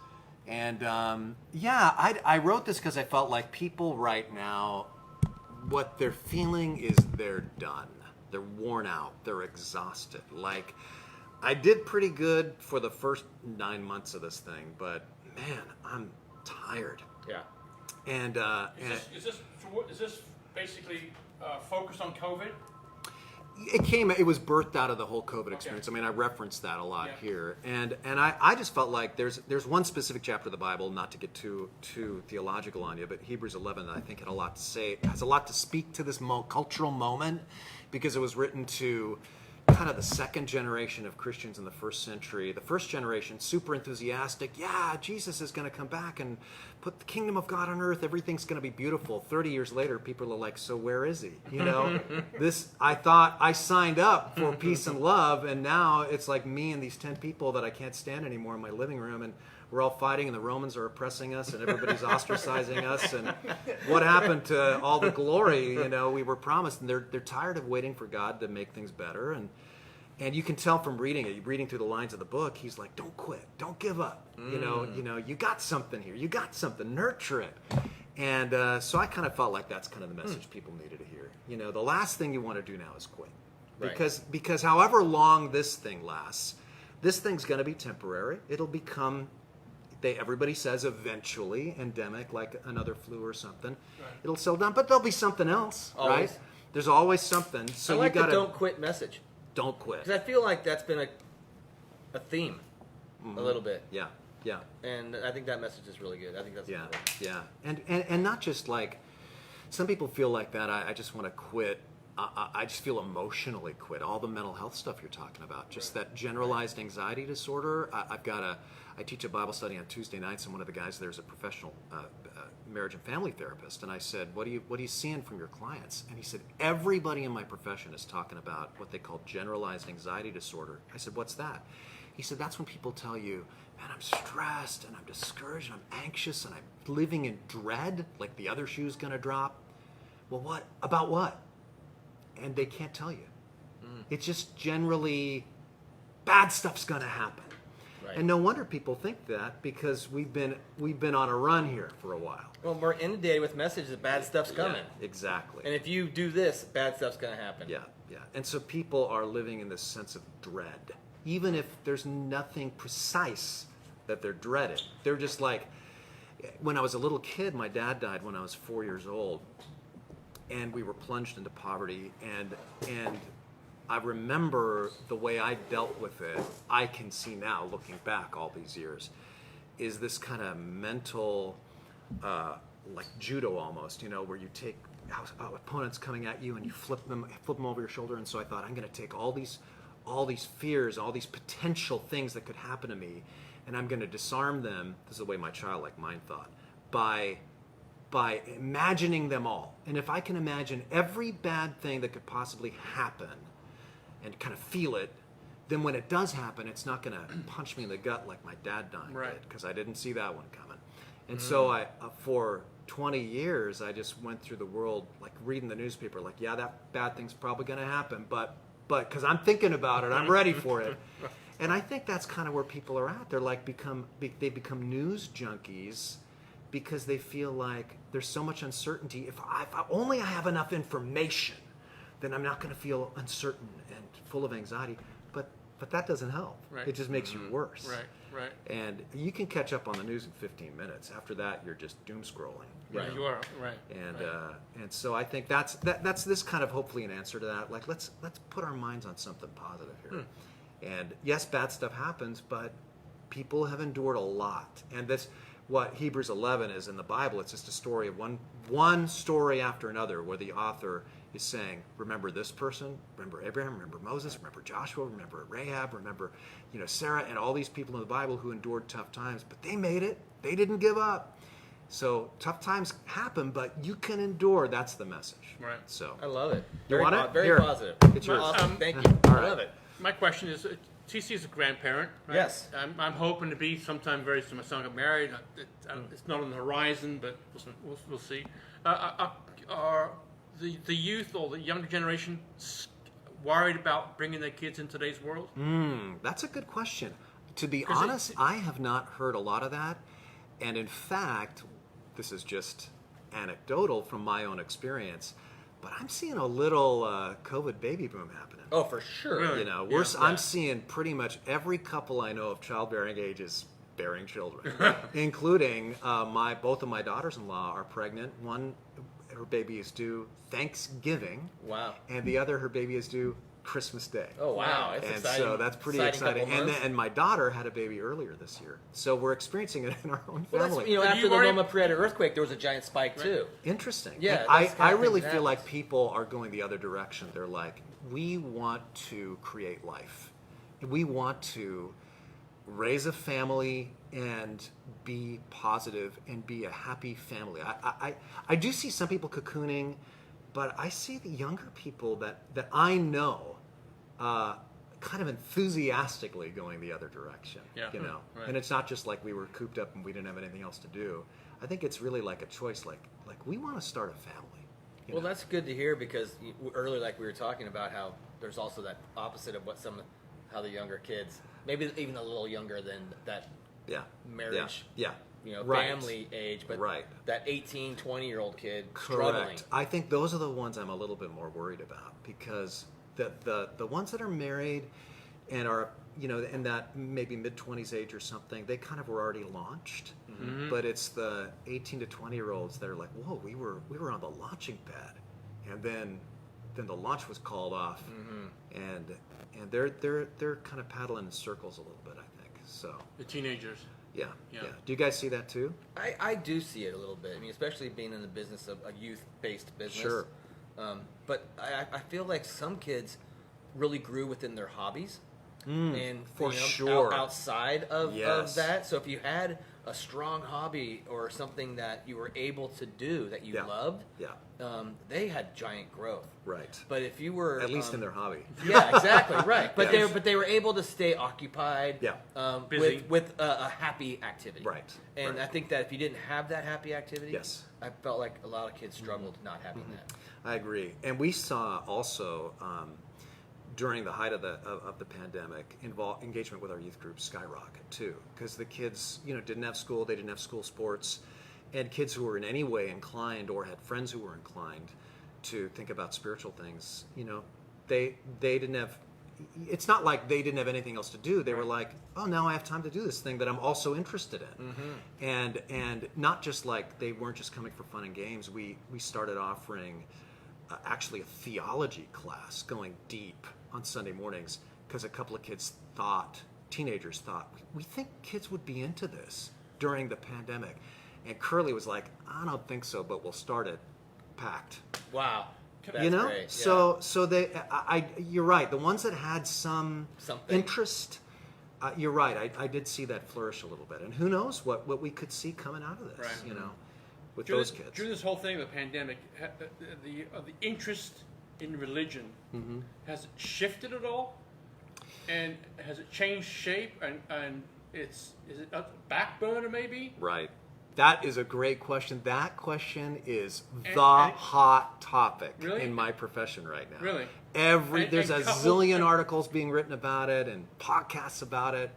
And I wrote this because I felt like people right now, what they're feeling is they're done. They're worn out. They're exhausted. Like, I did pretty good for the first 9 months of this thing, but man, I'm tired.
Yeah.
And
Is this basically focused on COVID?
it was birthed out of the whole COVID experience. I mean, I referenced that a lot here, and I just felt like there's one specific chapter of the Bible, not to get too theological on you, but Hebrews 11 that I think had a lot to say, has a lot to speak to this cultural moment, because it was written to kind of the second generation of Christians in the first century. The first generation, super enthusiastic. Yeah, Jesus is going to come back and put the kingdom of God on earth. Everything's going to be beautiful. 30 years later, people are like, so where is he? I thought I signed up for peace and love, and now it's like me and these 10 people that I can't stand anymore in my living room, and we're all fighting, and the Romans are oppressing us, and everybody's ostracizing us, and what happened to all the glory, we were promised, and they're tired of waiting for God to make things better, and you can tell from reading through the lines of the book, he's like, don't quit, don't give up, you got something here, you got something, nurture it, and so I kind of felt like that's kind of the message people needed to hear. The last thing you want to do now is quit, because however long this thing lasts, this thing's going to be temporary. It'll become, everybody says, eventually endemic, like another flu or something. Right. It'll settle down, but there'll be something else,
always.
Right? There's always something. So
I like
you gotta,
the don't quit message.
Don't quit.
Because I feel like that's been a theme, a little bit.
Yeah.
And I think that message is really good. I think that's important.
Yeah. And not just like, some people feel like that. I just want to quit. I just feel emotionally quit. All the mental health stuff you're talking about, just that generalized anxiety disorder. I teach a Bible study on Tuesday nights, and one of the guys there is a professional marriage and family therapist. And I said, what are you seeing from your clients? And he said, everybody in my profession is talking about what they call generalized anxiety disorder. I said, what's that? He said, that's when people tell you, man, I'm stressed and I'm discouraged and I'm anxious and I'm living in dread, like the other shoe's going to drop. Well, what? About what? And they can't tell you. It's just generally bad stuff's going to happen. Right. And no wonder people think that, because we've been on a run here for a while.
Well, we're inundated with messages that bad stuff's coming.
Yeah, exactly.
And if you do this, bad stuff's going to happen.
Yeah. And so people are living in this sense of dread, even if there's nothing precise that they're dreading. They're just like, when I was a little kid, my dad died when I was 4 years old, and we were plunged into poverty, and I remember the way I dealt with it. I can see now, looking back all these years, is this kind of mental, like judo almost, where you take opponents coming at you and you flip them over your shoulder. And so I thought, I'm going to take all these fears, all these potential things that could happen to me, and I'm going to disarm them. This is the way my childlike mind thought, by imagining them all. And if I can imagine every bad thing that could possibly happen and kind of feel it, then when it does happen, it's not going to punch me in the gut like my dad dying did, because I didn't see that one coming. And so for 20 years, I just went through the world, like reading the newspaper, like, yeah, that bad thing's probably going to happen, but because I'm thinking about it, I'm ready for it. And I think that's kind of where people are at. They're like they become news junkies because they feel like there's so much uncertainty. If only I have enough information, then I'm not going to feel uncertain and full of anxiety. But that doesn't help.
Right.
It just makes you worse.
Right.
And you can catch up on the news in 15 minutes. After that, you're just doom scrolling.
Right. You are right.
And so I think that's this kind of hopefully an answer to that. Like let's put our minds on something positive here. And yes, bad stuff happens, but people have endured a lot. And this, what Hebrews 11 is in the Bible, it's just a story of one story after another where the author is saying, remember this person, remember Abraham, remember Moses, remember Joshua, remember Rahab, remember Sarah, and all these people in the Bible who endured tough times, but they made it. They didn't give up. So tough times happen, but you can endure. That's the message.
Right.
So
I love it.
You want it?
Very
Here.
positive.
It's yours.
Awesome. Thank you.
All
I
right.
love it.
My question is, TC is a grandparent, right?
Yes.
I'm hoping to be sometime very soon. My son got married. It's not on the horizon, but we'll see. Are the youth or the younger generation worried about bringing their kids in today's world?
That's a good question. To be honest, I have not heard a lot of that. And in fact, this is just anecdotal from my own experience, but I'm seeing a little COVID baby boom happening.
Oh, for sure.
Really?
I'm seeing pretty much every couple I know of childbearing age is bearing children, including both of my daughters-in-law are pregnant. One, her baby is due Thanksgiving.
Wow.
And the other, her baby is due Christmas Day.
Oh, wow. That's
And
exciting.
so that's pretty exciting.
couple months.
And my daughter had a baby earlier this year. So we're experiencing it in our own
Well,
family.
that's, after
you've
the
already-
Loma Prieta earthquake, there was a giant spike, too.
Interesting.
Yeah,
And
that's the kind
I
of
really
thing that
feel like
happens.
people are going the other direction. They're like, we want to create life. We want to raise a family and be positive and be a happy family. I do see some people cocooning, but I see the younger people that I know kind of enthusiastically going the other direction.
Yeah. Right.
And it's not just like we were cooped up and we didn't have anything else to do. I think it's really like a choice, like we want to start a family.
Well, that's good to hear because earlier, like we were talking about how there's also that opposite of how the younger kids, maybe even a little younger than that marriage,
Right.
family age, but
Right.
that 18, 20-year-old kid struggling.
Correct. I think those are the ones I'm a little bit more worried about because the ones that are married and are in that maybe mid-20s age or something, they kind of were already launched. Mm-hmm. But it's the 18 to 20-year-olds that are like, whoa, we were on the launching pad, and then the launch was called off, and they're kind of paddling in circles a little bit, I think. So
The teenagers.
yeah. Do you guys see that too?
I do see it a little bit. I mean, especially being in the business of a youth-based business.
Sure.
But I feel like some kids really grew within their hobbies. And
for sure.
Outside of
Yes.
that. So if you had a strong hobby or something that you were able to do that you loved, they had giant growth.
Right.
But if you were
At least in their hobby.
yeah, exactly, right. But
Yes.
they were able to stay occupied,
Busy.
with a happy activity,
Right.
And
Right.
I think that if you didn't have that happy activity,
Yes.
I felt like a lot of kids struggled not having that.
I agree, and we saw also during the height of the pandemic, engagement with our youth groups skyrocket too, because the kids didn't have school, they didn't have school sports, and kids who were in any way inclined or had friends who were inclined to think about spiritual things, they didn't have. It's not like they didn't have anything else to do. They were like, oh, now I have time to do this thing that I'm also interested in. And not just like they weren't just coming for fun and games. We started offering actually a theology class going deep on Sunday mornings because a couple of teenagers thought, we think kids would be into this during the pandemic. And Curly was like, I don't think so, but we'll start it packed.
Wow, that's great. Yeah.
So they, you're right. The ones that had something interest, you're right. I did see that flourish a little bit, and who knows what we could see coming out of this, with those kids.
During this whole thing of the pandemic, the interest in religion has it shifted at all, and has it changed shape, and is it a back burner maybe?
Right. That is a great question. That question is the
and-
hot topic
Really?
in my profession right now.
Really?
There's a
coupled-
zillion articles being written about it and podcasts about it.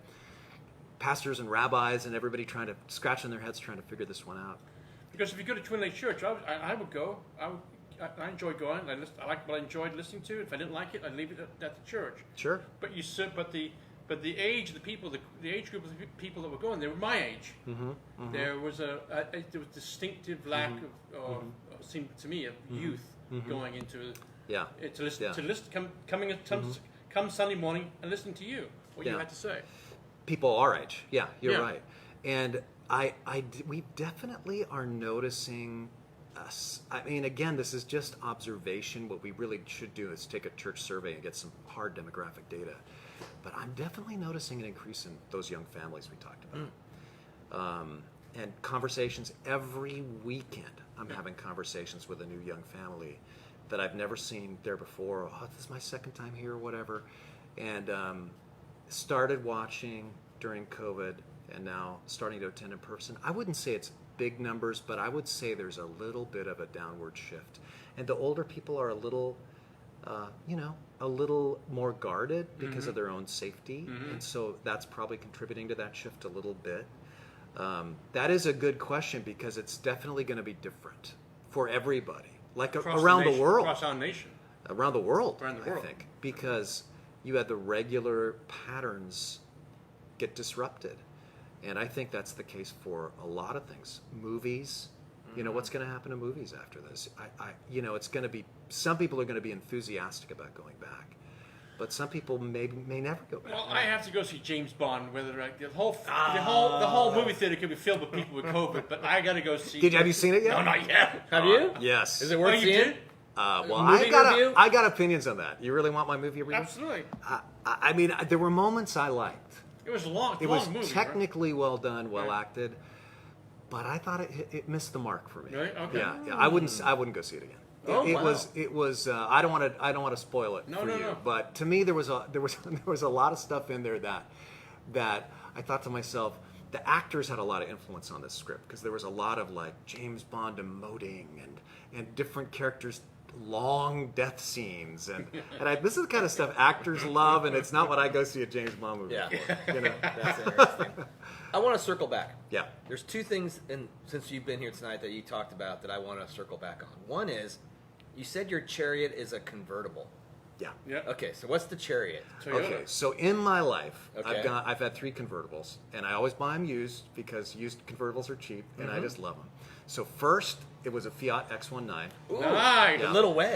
Pastors and rabbis and everybody scratching their heads trying to figure this one out.
Because if you go to Twin Lake Church, I would go. I enjoy going. I like what I enjoyed listening to. If I didn't like it, I'd leave it at the church.
Sure.
But the age of the people, the age group of the people that were going, they were my age. There was a distinctive lack of seemed to me of youth going into to listen to listen come Sunday morning and listen to you what you had to say.
People our age, you're right, and we definitely are noticing. I mean, again, this is just observation. What we really should do is take a church survey and get some hard demographic data. But I'm definitely noticing an increase in those young families we talked about. And conversations every weekend. I'm having conversations with a new young family that I've never seen there before. Oh, this is my second time here or whatever. And started watching during COVID and now starting to attend in person. I wouldn't say it's big numbers, but I would say there's a little bit of a downward shift. And the older people are a little more guarded because of their own safety. And so that's probably contributing to that shift a little bit. That is a good question because it's definitely going to be different for everybody, like around the world.
Across our nation.
Around the world,
Around the world.
I think, because you had the regular patterns get disrupted. And I think that's the case for a lot of things. Movies, what's going to happen to movies after this? It's going to be, some people are going to be enthusiastic about going back, but some people may never go back.
Well, I have to go see James Bond. Whether the whole movie theater could be filled with people with COVID, but I got to go see.
Have you seen it yet?
No, not yet.
Have you?
Yes.
Is it worth
Oh, you
seeing?
did?
Well,
Movie review?
I got opinions on that. You really want my movie review?
Absolutely.
I mean, there were moments I liked.
It was a long
It
movie.
was technically well done, well acted, but I thought it missed the mark for me.
Right? Okay.
Yeah. I wouldn't go see it again. It was. I don't want to spoil it for you.
No.
But to me, there was a lot of stuff in there that I thought to myself, the actors had a lot of influence on this script because there was a lot of like James Bond emoting and different characters. Long death scenes and this is the kind of stuff actors love, and it's not what I go see a James Bond movie for.
That's interesting. I want to circle back.
Yeah.
There's two things, since you've been here tonight, that you talked about that I want to circle back on. One is, you said your Chariot is a convertible.
Yeah.
Yeah.
Okay, so what's the Chariot?
Toyota.
Okay, so in my life,
Okay.
I've had 3 convertibles, and I always buy them used because used convertibles are cheap, and I just love them. So first, it was a Fiat X19.
Ooh,
Nice.
the little wedge.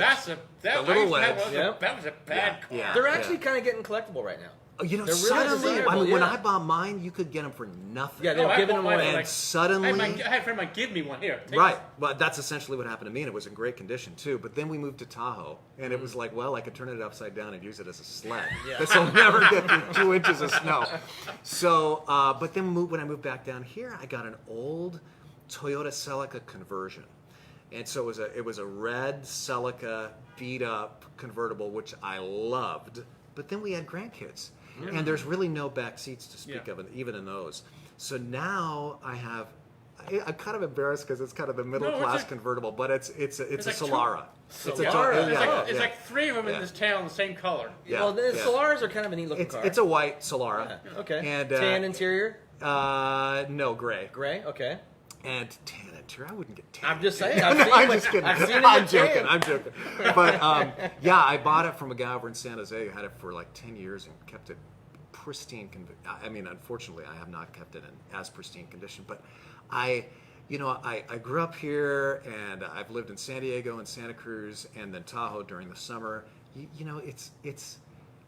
That
little
was
wedge.
that was a bad car.
Yeah.
They're actually kind of getting collectible right now.
Oh,
They're really
suddenly,
desirable,
when
yeah.
I bought mine, you could get them for nothing.
Yeah, they were
I
giving
bought
them
mine
away.
for
and
like-
suddenly,
I had a friend of mine give me one here. Take
right.
this.
Well, that's essentially what happened to me, and it was in great condition too. But then we moved to Tahoe, and it was like, well, I could turn it upside down and use it as a sled.
Yeah.
This will never get through 2 inches of snow. So, but then when I moved back down here, I got an old Toyota Celica conversion. And so it was a red Celica beat up convertible, which I loved. But then we had grandkids, and there's really no back seats to speak of, even in those. So now I'm kind of embarrassed because it's kind of the middle class convertible, but it's a
like
Solara.
Solara.
It's like 3 of them in this town, the same color.
Yeah,
Well, the
yeah.
Solaras are kind of a neat looking car.
It's a white Solara.
Yeah, okay.
And
tan interior?
no, gray.
Gray? Okay.
And tan interior. I wouldn't get tan.
I'm just saying.
No, I'm just kidding. I'm joking. But I bought it from a guy over in San Jose who had it for like 10 years and kept it pristine. I mean, unfortunately, I have not kept it in as pristine condition. But I grew up here, and I've lived in San Diego and Santa Cruz and then Tahoe during the summer. It's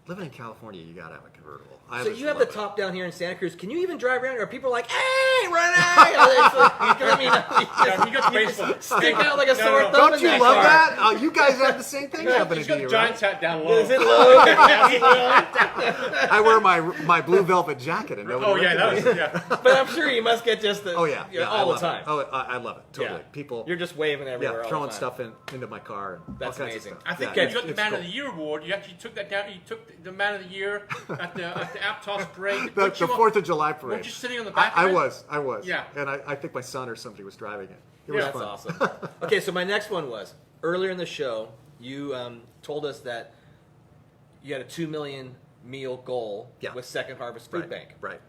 living in California. You got to have a convertible.
So you have the top down here in Santa Cruz. Can you even drive around? Or are people like, hey, Rene?
You got the baseball.
Stick out like a sore thumb
Don't
in
you
that
love
car.
that? Oh, you guys have the same thing happening
He's
to
got
you,
the
right?
Giants hat down low.
Is it low?
I wear my blue velvet jacket and nobody.
Oh yeah, that was
But I'm sure you must get just the
Oh yeah,
you know,
yeah, I
all the
love
time.
It. Oh, I love it totally.
Yeah.
People,
You're just waving everywhere. all
throwing
the time.
stuff into my car. And
That's
all kinds
amazing.
Of stuff.
I think
Yeah,
you got the
it's
Man
cool.
of the Year award. You actually took that down. You took the man of the year at the Aptos parade.
The 4th of July parade.
Weren't you sitting on the back
I
of it?
I was.
Yeah.
And I think my son or somebody was driving it. It
Yeah.
was
That's
fun.
awesome. Okay, so my next one was earlier in the show. You told us that you had a 2 million meal goal with Second Harvest Food Bank.
Right.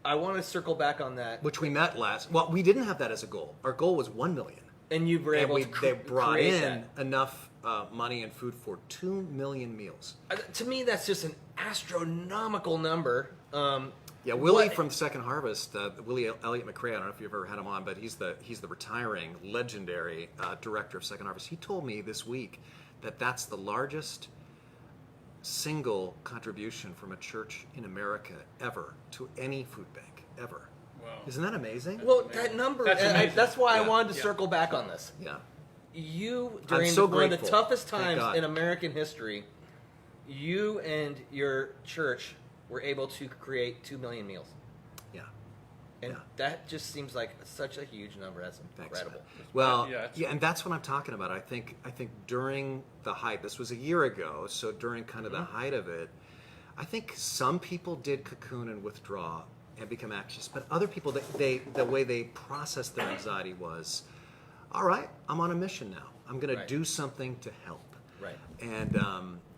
I want to circle back on that.
Which we met last. Well, we didn't have that as a goal. Our goal was 1 million.
And you were able to
they brought
create
in enough money and food for 2 million meals.
To me, that's just an astronomical number.
Yeah, Willie from Second Harvest, Willie Elliott McCrae. I don't know if you've ever had him on, but he's the retiring legendary director of Second Harvest. He told me this week that that's the largest single contribution from a church in America ever to any food bank ever.
Wow.
Isn't that amazing?
Well, that number,
That's amazing.
that's why I
Yeah.
wanted to circle back on this.
Yeah.
You,
I'm
during
so
one of the
grateful.
toughest
Thank
times
God.
in American history, you and your church were able to create 2 million meals.
Yeah.
And
Yeah.
that just seems like such a huge number. That's
Thanks,
incredible.
man. Well,
Yeah,
yeah, and that's what I'm talking about. I think during the height, this was a year ago, so during kind of the height of it, I think some people did cocoon and withdraw and become anxious, but other people, the way they processed their anxiety was, all right, I'm on a mission now. I'm going
Right.
to do something to help.
Right.
And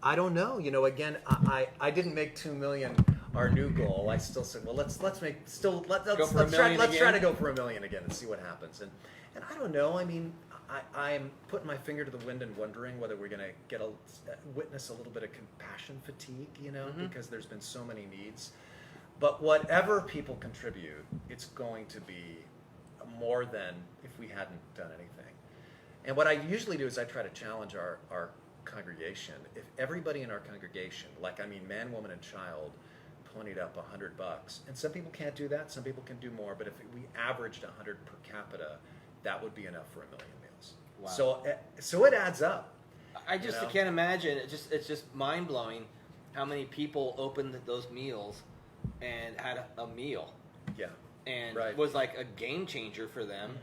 I don't know. Again, I didn't make 2 million our new goal. I still said, well, let's try
Go for a
try
million
to
again?
go for 1 million again and see what happens. And I don't know. I mean, I'm putting my finger to the wind and wondering whether we're going to witness a little bit of compassion fatigue, because there's been so many needs. But whatever people contribute, it's going to be more than if we hadn't done anything. And what I usually do is I try to challenge our congregation. If everybody in our congregation, man, woman, and child, ponied up $100, and some people can't do that, some people can do more, but if we averaged 100 per capita, that would be enough for 1 million meals.
Wow.
So it adds up.
I just can't imagine. It's just mind blowing how many people opened those meals and had a meal,
Yeah.
and
Right.
was like a game changer for them.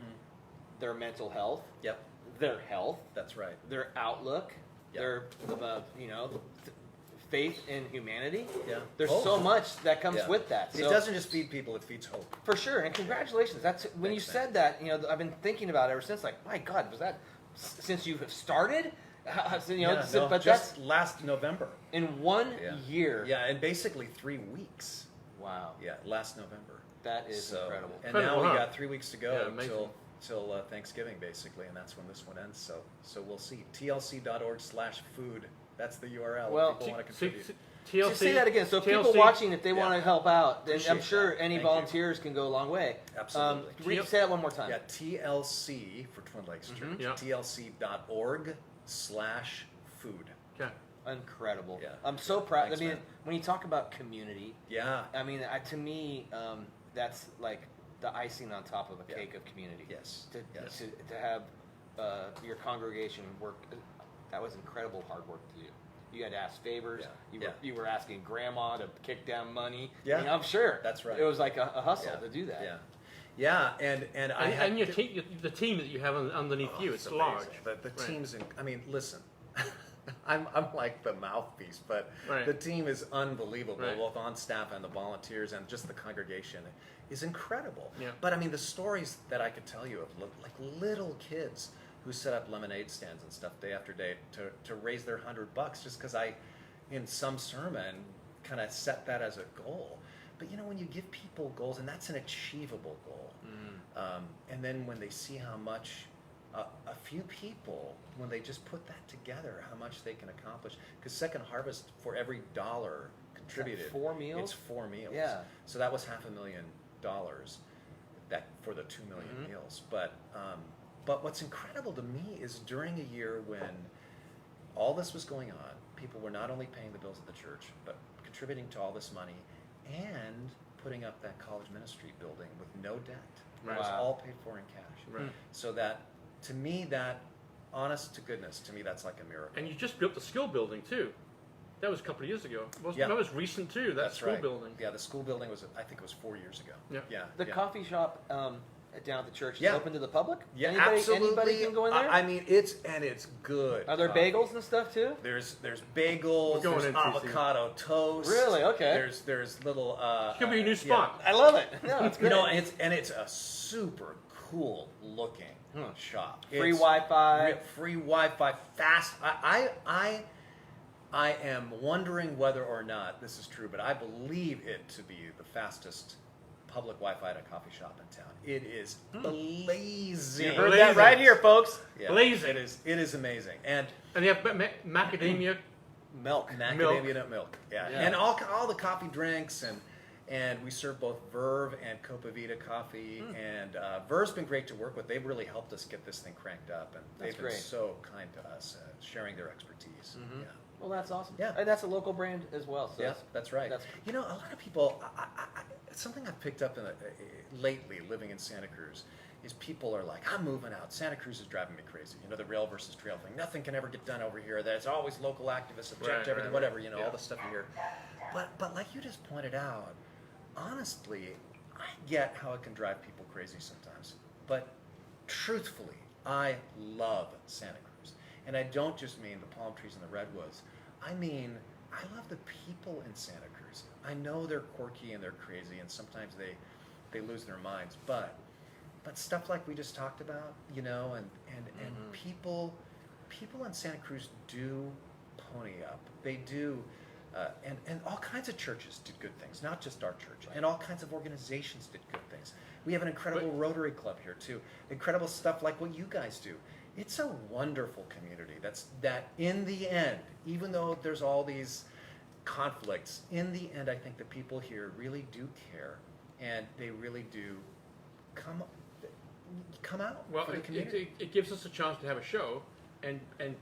Their mental health,
Yep.
their health,
That's right.
their outlook,
Yep.
their faith in humanity.
Yeah.
There's
Oh.
so much that comes
Yeah.
with that.
It
So,
doesn't just feed people; it feeds hope.
for sure. And congratulations. That's when
Thanks,
you said that. I've been thinking about it ever since. Like, my God, was that since you have started? But
just last November.
that's in 1 year.
Yeah, and basically 3 weeks.
Wow.
Yeah, last November.
That is incredible.
And now
Incredible,
we
huh?
got 3 weeks to go
Yeah, amazing.
till Thanksgiving, basically, and that's when this one ends. So we'll see. TLC.org/food. That's the URL.
Well,
if people want to
See,
contribute.
TLC.
Say that again. So if people
TLC
watching, if they
Yeah.
want to help out, then I'm
Appreciate
sure
that.
any
Thank you.
volunteers can go a long way.
Absolutely.
Say that one more time.
Yeah, TLC for Twin Lakes Church.
Yeah.
TLC.org/food.
Okay.
Incredible.
Yeah.
I'm so proud.
Thanks,
I mean,
man.
when you talk about community,
Yeah.
I mean, to me, that's like the icing on top of a
Yeah.
cake of community.
Yes. Yes.
To have your congregation work, that was incredible hard work to do. You had to ask favors.
Yeah.
You were asking grandma to kick down money.
Yeah.
I mean, I'm sure.
That's right.
It was like a hustle
Yeah.
to do that.
Yeah. Yeah, and I had
And your team, the team that you have underneath you, it's large.
But the
Right.
team's listen, I'm like the mouthpiece, but
Right.
the team is unbelievable,
Right.
both on staff and the volunteers, and just the congregation is incredible.
Yeah.
But the stories that I could tell you of like little kids who set up lemonade stands and stuff day after day to raise their $100 just because I, in some sermon, kind of set that as a goal. But when you give people goals, and that's an achievable goal, and then when they see how much a few people, when they just put that together, how much they can accomplish. Because Second Harvest, for every dollar contributed,
4 meals?
It's 4 meals.
Yeah.
So that was $500,000 that for the 2 million meals. But what's incredible to me is during a year when all this was going on, people were not only paying the bills of the church, but contributing to all this money and putting up that college ministry building with no debt.
Right.
It was
Wow.
all paid for in cash.
Right.
So that, to me, honest to goodness, to me, that's like a miracle.
And you just built the skill building too. That was a couple of years ago.
Yeah.
That was recent too. That
That's
school
right.
building.
Yeah, the school building I think it was 4 years ago.
Yeah.
Yeah.
The
yeah.
coffee shop, down at the church is
Yeah.
open to the public?
Yeah,
Anybody
absolutely.
can go in there?
I mean, it's good.
Are there
coffee.
bagels and stuff too?
There's bagels.
We're going
There's
in, TC.
avocado toast.
Really? Okay.
There's little.
Could be a new spot.
I love it. No, it's
You
great.
know, it's a super cool looking shop.
Free
It's
Wi-Fi.
Free Wi-Fi. Fast. I am wondering whether or not this is true, but I believe it to be the fastest public Wi-Fi at a coffee shop in town. It is blazing.
You heard that right here, folks.
Yeah,
Blazing.
It is amazing. And
And you have macadamia.
macadamia nut milk. Yeah.
Yeah.
And all the coffee drinks and we serve both Verve and Copa Vita coffee. And Verve's been great to work with. They've really helped us get this thing cranked up, and
That's
they've been
great.
so kind to us, sharing their expertise. Yeah.
Well, that's awesome.
Yeah.
And that's a local brand as well. So
Yeah, that's right.
that's-
You know, a lot of people. It's something I've picked up lately, living in Santa Cruz, is people are like, "I'm moving out. Santa Cruz is driving me crazy." You know, the rail versus trail thing. Nothing can ever get done over here. There's always local activists object
Right,
to everything,
right,
whatever.
right.
You know,
Yeah.
all the stuff you hear. But like you just pointed out, honestly, I get how it can drive people crazy sometimes. But truthfully, I love Santa Cruz, and I don't just mean the palm trees and the redwoods. I mean, I love the people in Santa Cruz. I know they're quirky and they're crazy, and sometimes they lose their minds. But stuff like we just talked about, you know, and people in Santa Cruz do pony up. They do, and all kinds of churches did good things, not just our church, and all kinds of organizations did good things. We have an incredible Rotary Club here too. Incredible stuff like what you guys do. It's a wonderful community. That in the end, even though there's all these conflicts, in the end, I think the people here really do care, and they really do come out
Well,
for the community.
it gives us a chance to have a show, and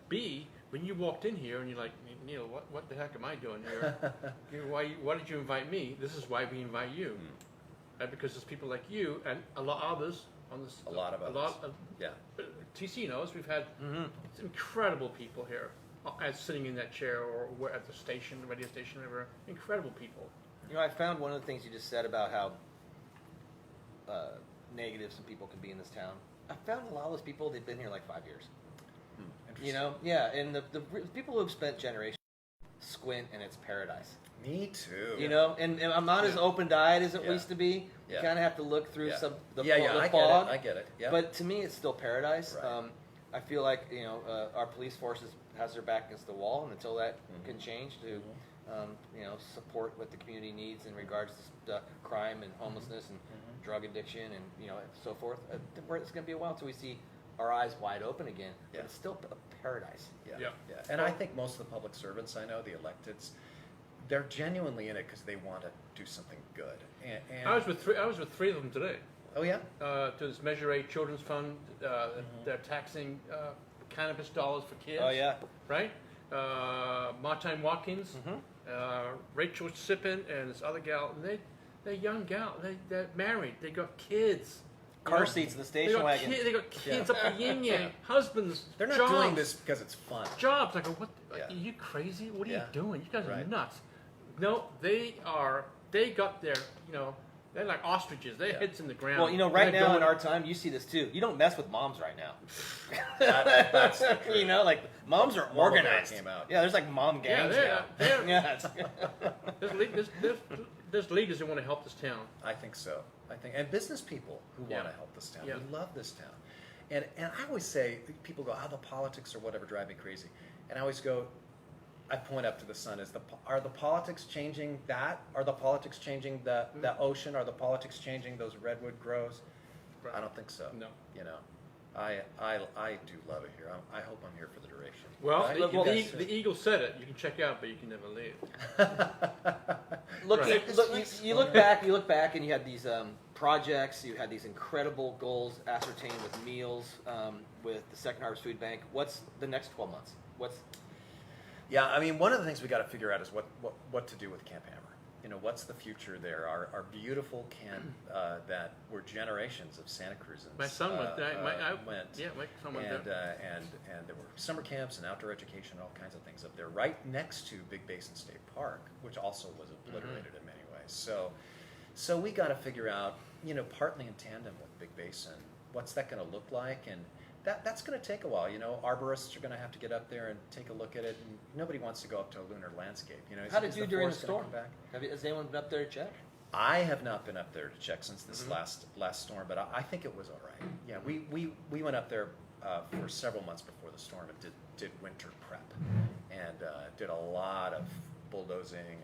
B, when you walked in here and you're like, Neil, what the heck am I doing here? Why did you invite me? This is why we invite you, because there's people like you and a lot of others on this.
A lot of others. Yeah.
TC knows we've had some incredible people here, as sitting in that chair or we're at the station, radio station, whatever. Incredible people.
You know, I found one of the things you just said about how negative some people can be in this town. I found a lot of those people, they've been here like 5 years. You know, yeah, and the people who have spent generations squint and it's paradise.
Me too.
You know, and I'm not as open-eyed as it
Yeah.
used to be. You
Yeah.
kind of have to look through the
I
fog.
get it. Yeah.
But to me, it's still paradise.
Right.
I feel like our police force has their back against the wall, and until that can change to support what the community needs in regards to crime and homelessness and drug addiction and so forth. It's going to be a while until we see our eyes wide open again.
Yeah.
But it's still a paradise.
Yeah. And I think most of the public servants I know, the electeds, they're genuinely in it because they want to do something good. And
I was with three of them today.
Oh yeah.
To this Measure A Children's Fund, they're taxing cannabis dollars for kids.
Oh yeah.
Right? Martine Watkins, Rachel Sippin, and this other gal. And they're young gal. They're married. They got kids.
Car seats in the station wagon.
They got kids up the yin yang. Husbands.
They're not
jobs,
doing this because it's fun.
Jobs. I go, what?
Yeah.
Are you crazy? What are
Yeah.
you doing? You guys are
Right.
nuts. No, they are. They got their. They're like ostriches. Their
Yeah.
heads in the ground.
Well, right
They're
now in
going-
our time, you see this too. You don't mess with moms right now.
That's the truth.
Like moms are
Mama Bear
organized.
came out.
Yeah, there's like mom
Yeah,
gangs
they're-
now. Yeah, it's-
There's leaders that want to help this town.
I think so. And business people who
Yeah.
want to help this town.
Yeah.
We love this town. And I always say, people go, the politics or whatever drive me crazy. And I always go, I point up to the sun, are the politics changing that? Are the politics changing the ocean? Are the politics changing those redwood groves?
Right.
I don't think so.
No.
I do love it here. I hope I'm here for the duration.
Well,
Right?
well,
You guys-
the Eagle said it. You can check out, but you can never leave.
You look back, and you had these projects. You had these incredible goals ascertained with meals, with the Second Harvest Food Bank. What's the next 12 months?
Yeah, I mean, one of the things we got to figure out is what to do with Camp Hammer. What's the future there? Our beautiful camp that were generations of Santa Cruzans.
My son went there.
went.
Yeah, my son went
And
there.
and there were summer camps and outdoor education, all kinds of things up there, right next to Big Basin State Park, which also was obliterated in many ways. So we got to figure out partly in tandem with Big Basin. What's that going to look like? And that's going to take a while. Arborists are going to have to get up there and take a look at it. And nobody wants to go up to a lunar landscape.
How did you during the
forest gonna
storm?
come back?
Has anyone been up there to check?
I have not been up there to check since this last storm, but I think it was all right. Yeah, we went up there for several months before the storm and did winter prep and did a lot of bulldozing and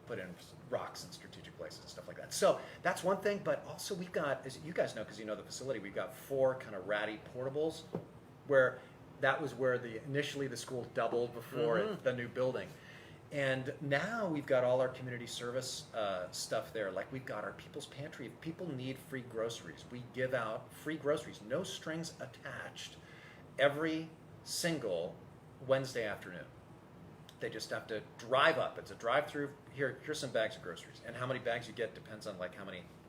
put in rocks in strategic places and stuff like that. So that's one thing, but also we've got, as you guys know, because you know the facility, we've got 4 kind of ratty portables where that was where initially the school doubled before the new building. And now we've got all our community service stuff there. Like we've got our People's Pantry. If people need free groceries, we give out free groceries, no strings attached, every single Wednesday afternoon. They just have to drive up. It's a drive-through. Here's some bags of groceries. And how many bags you get depends on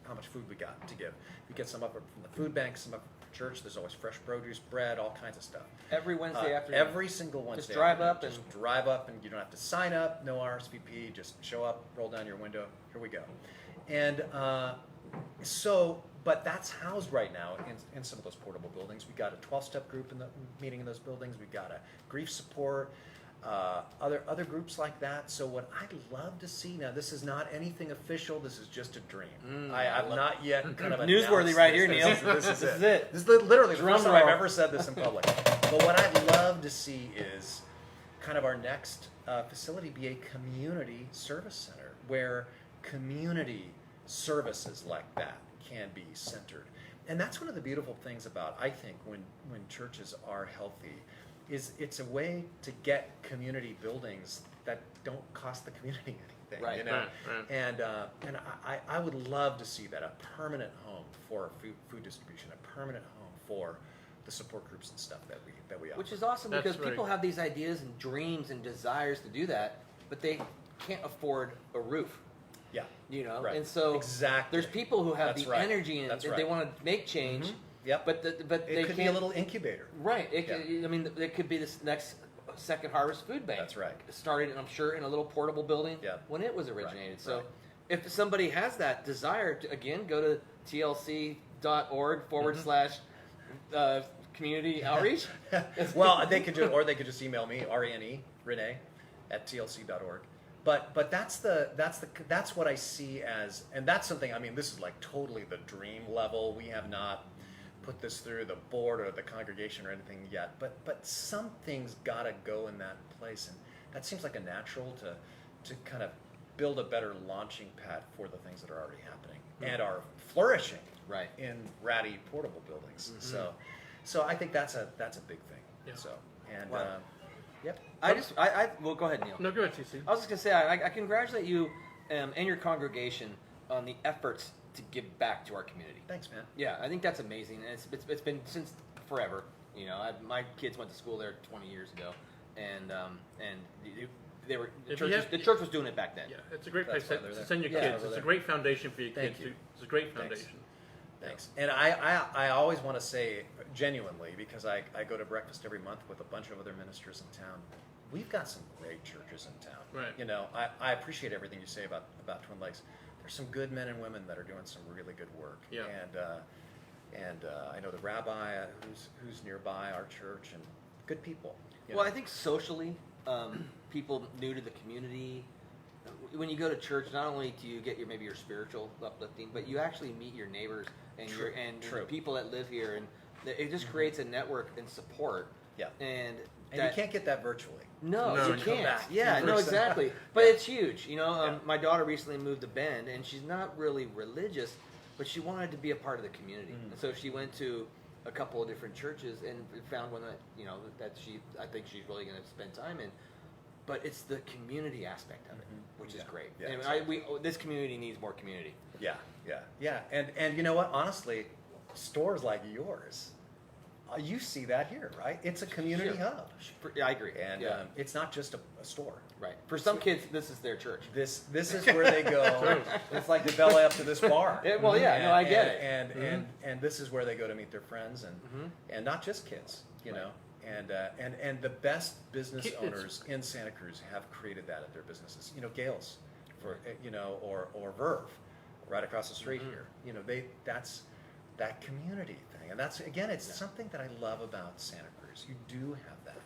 how much food we got to give. You get some up from the food bank, some up from church. There's always fresh produce, bread, all kinds of stuff.
Every Wednesday afternoon?
Every single Wednesday
Just drive
afternoon.
up and...
Just drive up, and you don't have to sign up, no RSVP. Just show up, roll down your window. Here we go. And but that's housed right now in some of those portable buildings. We got a 12-step group meeting in those buildings. We've got a grief support. Other groups like that. So what I'd love to see now, this is not anything official. This is just a dream. I've not yet kind of
newsworthy
announced
right
this.
here, Neil.
This is
This is
it.
it.
This is literally the
Drum
first time I've
roll.
ever said this in public. But what I'd love to see is kind of our next facility be a community service center where community services like that can be centered. And that's one of the beautiful things about, I think, when churches are healthy, is it's a way to get community buildings that don't cost the community anything.
Right.
Right.
And I would love to see that, a permanent home for food distribution, a permanent home for the support groups and stuff that we offer.
Which is awesome
That's
because
very
people
cool.
have these ideas and dreams and desires to do that, but they can't afford a roof.
Yeah. Right.
And so
Exactly.
there's people who have
That's
the
right.
energy and
That's
they
right.
want to make change,
Yep.
but they
It could
can't.
be a little incubator.
Right. I mean, it could be this next Second Harvest Food Bank.
That's right.
It started, I'm sure, in a little portable building
Yeah.
when it was originated.
Right.
So
Right.
if somebody has that desire, to, again, go to tlc.org / community outreach.
Well, they could just email me, Rene at tlc.org. But that's what I see as, and that's something. I mean, this is like totally the dream level. We have not put this through the board or the congregation or anything yet. But some things gotta go in that place, and that seems like a natural to kind of build a better launching pad for the things that are already happening and are flourishing
Right.
in ratty portable buildings. So I think that's a big thing.
Yeah.
So and
Wow.
yep.
Well, go ahead, Neil.
No, go ahead, TC.
I was just gonna say, I congratulate you and your congregation on the efforts to give back to our community.
Thanks, man.
Yeah, I think that's amazing, and it's been since forever. My kids went to school there 20 years ago, and they were the church was doing it back then.
Yeah, it's a great
That's
place
why they're
to
there.
send your
Yeah,
kids.
over
It's a
there.
great foundation for your
Thank
kids.
you.
It's a great
Thanks.
foundation.
Thanks. And I always want to say genuinely, because I go to breakfast every month with a bunch of other ministers in town. We've got some great churches in town.
Right.
I appreciate everything you say about Twin Lakes. There's some good men and women that are doing some really good work.
Yeah.
And I know the rabbi who's nearby our church, and good people.
Well, I think socially, people new to the community, when you go to church, not only do you get maybe your spiritual uplifting, but you actually meet your neighbors and
True.
the people that live here, and it just creates a network and support.
Yeah.
And
you can't get that virtually.
No,
No,
you
and come
can't.
back
Yeah,
in
no,
person.
exactly. But
Yeah.
it's huge. My daughter recently moved to Bend, and she's not really religious, but she wanted to be a part of the community. And so she went to a couple of different churches and found one that I think she's really going to spend time in. But it's the community aspect of it, which is
Yeah.
great.
Yeah,
And
exactly.
this community needs more community.
Yeah. And you know what? Honestly, stores like yours, you see that here, right? It's a community
Sure.
hub.
I agree.
And
yeah.
it's not just a store.
Right. For some kids, this is their church.
This is where they go. It's like the belly up to this bar.
Well, yeah, no, I get it.
And this is where they go to meet their friends and not just kids, you know. And the best business
Kids.
owners in Santa Cruz have created that at their businesses. Gales, or Verve, right across the street here. You know, that's that community thing, and that's again, it's something that I love about Santa Cruz. You do have that,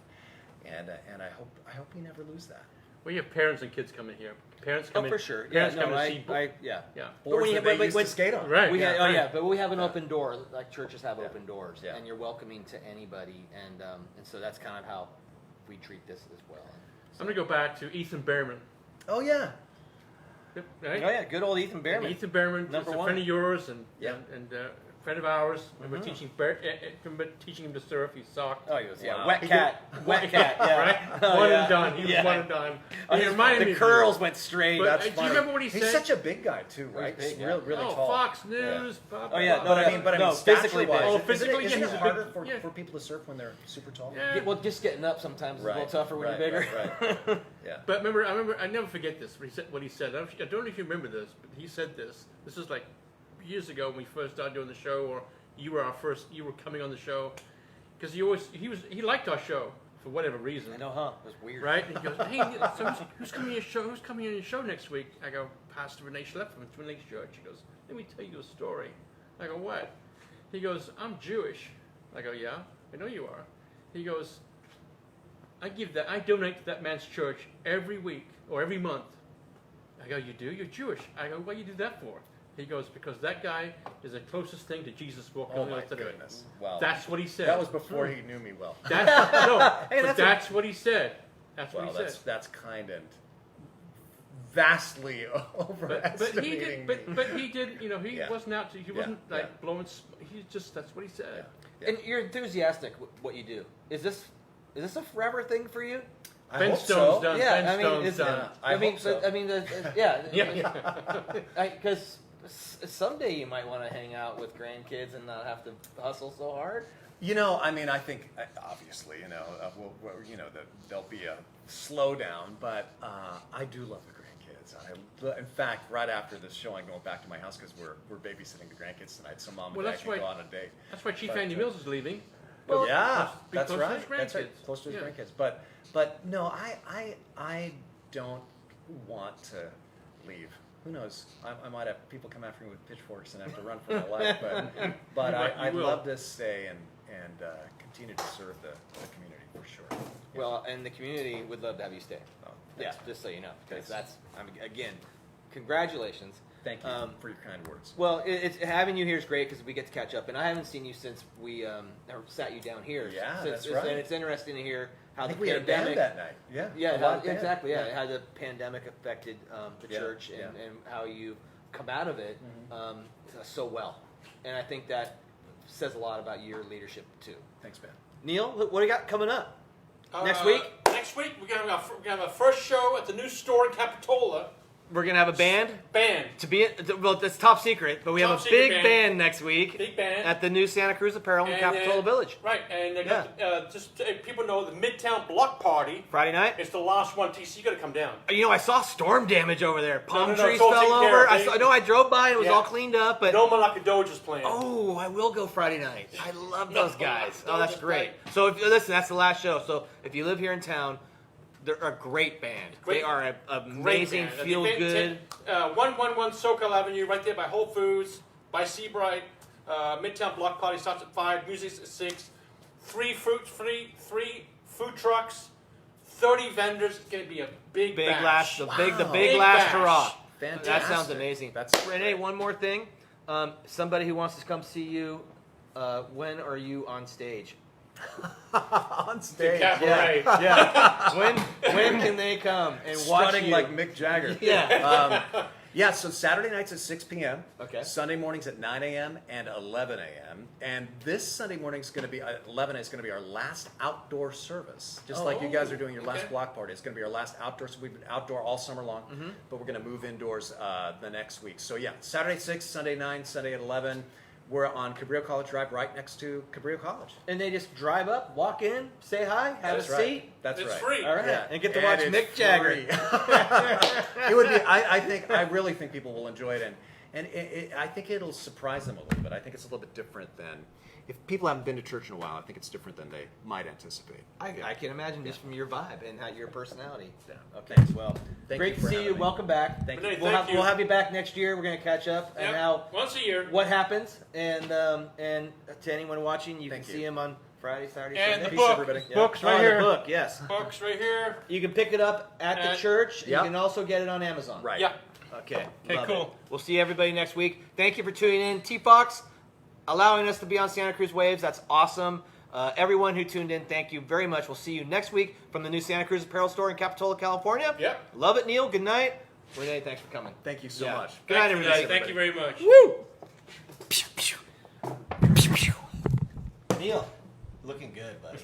and I hope we never lose that.
We have parents and kids coming here. Parents come in.
for sure.
Parents
Yeah,
come
no,
to see.
yeah.
Yeah.
Boards
when
that
you-
they used
when-
to skate on.
Right.
We
yeah.
have, but we have an open door. Like churches have
Yeah.
open doors,
Yeah.
and you're welcoming to anybody, and so that's kind of how we treat this as well.
I'm gonna go back to Ethan Behrman.
Oh yeah,
Yep,
Oh
right?
yeah, good old Ethan
And
Behrman.
Ethan Behrman
Number
is a
one.
friend of yours and
Yeah.
and friend of ours. Remember teaching him to surf. He sucked.
Oh, he was
Wow.
wet cat, yeah.
Right?
Oh,
One
yeah.
and done. He was
Yeah.
one and done.
Oh,
And he reminded me
the
of
curls
you.
went straight.
But,
That's
do you
funny.
remember what he
he's
said?
such a big guy too, right?
big,
He's
yeah.
really
oh,
tall.
Fox News. Blah, blah,
Oh, yeah,
blah.
no,
But I mean,
physically
stature-wise,
big.
Oh,
isn't
physically,
it, isn't
yeah,
it
he's a
harder
big-
for people to surf when they're super tall?
Yeah.
Well, just getting up sometimes is a little tougher when you're bigger.
Right. Yeah.
But I never forget this. What he said. I don't know if you remember this, but he said this. This is like years ago when we first started doing the show, or you were coming on the show, because he liked our show for whatever reason.
I know, huh? It was weird.
Right? And he goes, hey, so who's coming on your show? Who's coming on your show next week? I go, Pastor Rene Schlaepfer from Twin Lakes Church. He goes, let me tell you a story. I go, what? He goes, I'm Jewish. I go, yeah, I know you are. He goes, I donate to that man's church every week or every month. I go, you do? You're Jewish. I go, what do you do that for? He goes, because that guy is the closest thing to Jesus walking
Oh
on the
my
earth today.
goodness! Wow.
That's what he said.
That was before he knew me well.
That's what he said. That's
Well,
what he said.
that's kind and vastly
But he
overestimating
did.
me.
But he did. You know, he
Yeah.
wasn't out to. He wasn't
Yeah.
like blowing. He just. That's what he said.
Yeah.
And you're enthusiastic with what you do. Is this a forever thing for you?
I
Ben
hope
Stone's
so.
done.
Yeah,
Ben
I mean,
Stone's
it's-
done.
I
mean,
hope so.
but, I mean, yeah,
Yeah.
Because someday you might want to hang out with grandkids and not have to hustle so hard.
You know, I mean, I think obviously, there'll be a slowdown, but I do love the grandkids. In fact, right after this show, I'm going back to my house because we're babysitting the grandkids tonight, so mom and
Well,
dad
that's
can
why-
go on a date.
That's why Chief
But,
Andy Mills is leaving.
Well, yeah,
Be
that's
close to
right.
his
That's right.
grandkids.
Close to his
Yeah.
grandkids. But no, I don't want to leave. Who knows? I might have people come after me with pitchforks and have to run for my life. But
You
I'd
will.
love to stay and continue to serve the community for sure.
Well, and the community would love to have you stay.
Oh,
Yeah,
thanks.
just so you know, because
Thanks.
again, congratulations.
Thank you
For
your kind words.
Well, it's having you here is great because we get to catch up, and I haven't seen you since we sat you down here.
Yeah,
Since-
that's right.
And it's interesting to hear how
I think
the
we had a band
pandemic.
that night. Yeah.
Yeah,
a live band.
exactly. Yeah, how the pandemic affected the
Yeah,
church and,
yeah. Mm-hmm.
and how you come out of it so well, and I think that says a lot about your leadership too.
Thanks, man.
Neil, what do you got coming up? Next week?
Next week, we're gonna have our first show at the new store in Capitola.
We're gonna have a band.
Band.
Well, it's top secret, but we have
Top
a
secret
big
band.
band next week
Big band.
at the new Santa Cruz Apparel in
And
Capitola
then-
Village.
Right, and just people know the Midtown Block Party.
Friday night.
It's the last one. TC, you got to come down.
You know, I saw storm damage over there. Palm
no,
trees
it's all
fell
taken care
over.
of, baby.
I drove by and it was
Yeah.
all cleaned up. But
No Malacadoge is playing.
oh, I will go Friday night. I love
No,
those guys.
no,
Oh, that's
just
great.
right.
So if listen, that's the last show. So if you live here in town, they're a great band.
Great-
They are an amazing,
Great band.
feel good.
111 SoCal Avenue, right there by Whole Foods, by Seabright. Midtown Block Party starts at 5. Music's at 6. Three food trucks. 30 vendors. It's gonna be a big
Big
bash.
last, the big
Big
last
bash.
hurrah.
Fantastic.
That sounds amazing.
That's
Renee.
great.
One more thing. Somebody who wants to come see you. When are you on stage?
on stage.
Cabaret.
Yeah. when can they come and watch
Strutting
you?
like Mick Jagger.
Yeah.
Yeah, so Saturday nights at 6 p.m.
Okay.
Sunday mornings at 9 a.m. and 11 a.m. And this Sunday morning is going to be, 11 is going to be our last outdoor service. Just like you guys are doing your last
okay.
block party. It's going to be our last outdoor. So we've been outdoor all summer long, but we're going to move indoors the next week. So yeah, Saturday at 6, Sunday 9, Sunday at 11. We're on Cabrillo College Drive, right next to Cabrillo College.
And they just drive up, walk in, say hi, have
That's
a
right.
seat.
That's
It's
right.
free.
All right,
Yeah.
and get to watch
it's
Mick Jagger.
free. It would be. I really think people will enjoy it, And I think it'll surprise them a little bit. I think it's a little bit different than, if people haven't been to church in a while, I think it's different than they might anticipate.
I can imagine just from your vibe and how your personality.
Yeah.
Okay, well,
Thank
great
you
to
for
see
having
you.
me.
Welcome back.
Thank
Renee,
you.
thank you.
We'll have you back next year. We're going to catch up and
Yep.
how
Once a year.
what happens. And to anyone watching, you
Thank
can
you.
see him on Friday, Saturday,
And
Sunday.
the
Peace,
book.
everybody. Yeah.
Books right
Oh,
here.
the book, yes.
Books right here.
You can pick it up at the church.
Yep.
You can also get it on Amazon.
Right.
Yeah.
Okay.
Okay,
love
cool.
it. We'll see everybody next week. Thank you for tuning in. T-Fox, allowing us to be on Santa Cruz Waves. That's awesome. Everyone who tuned in, thank you very much. We'll see you next week from the new Santa Cruz Apparel Store in Capitola, California.
Yep.
Love it, Neil. Good night. Renee, thanks for coming.
Thank you so
Yeah.
much.
Good night,
Thank you,
everybody.
Renee. Thank you very much.
Woo! Neil, looking good, buddy.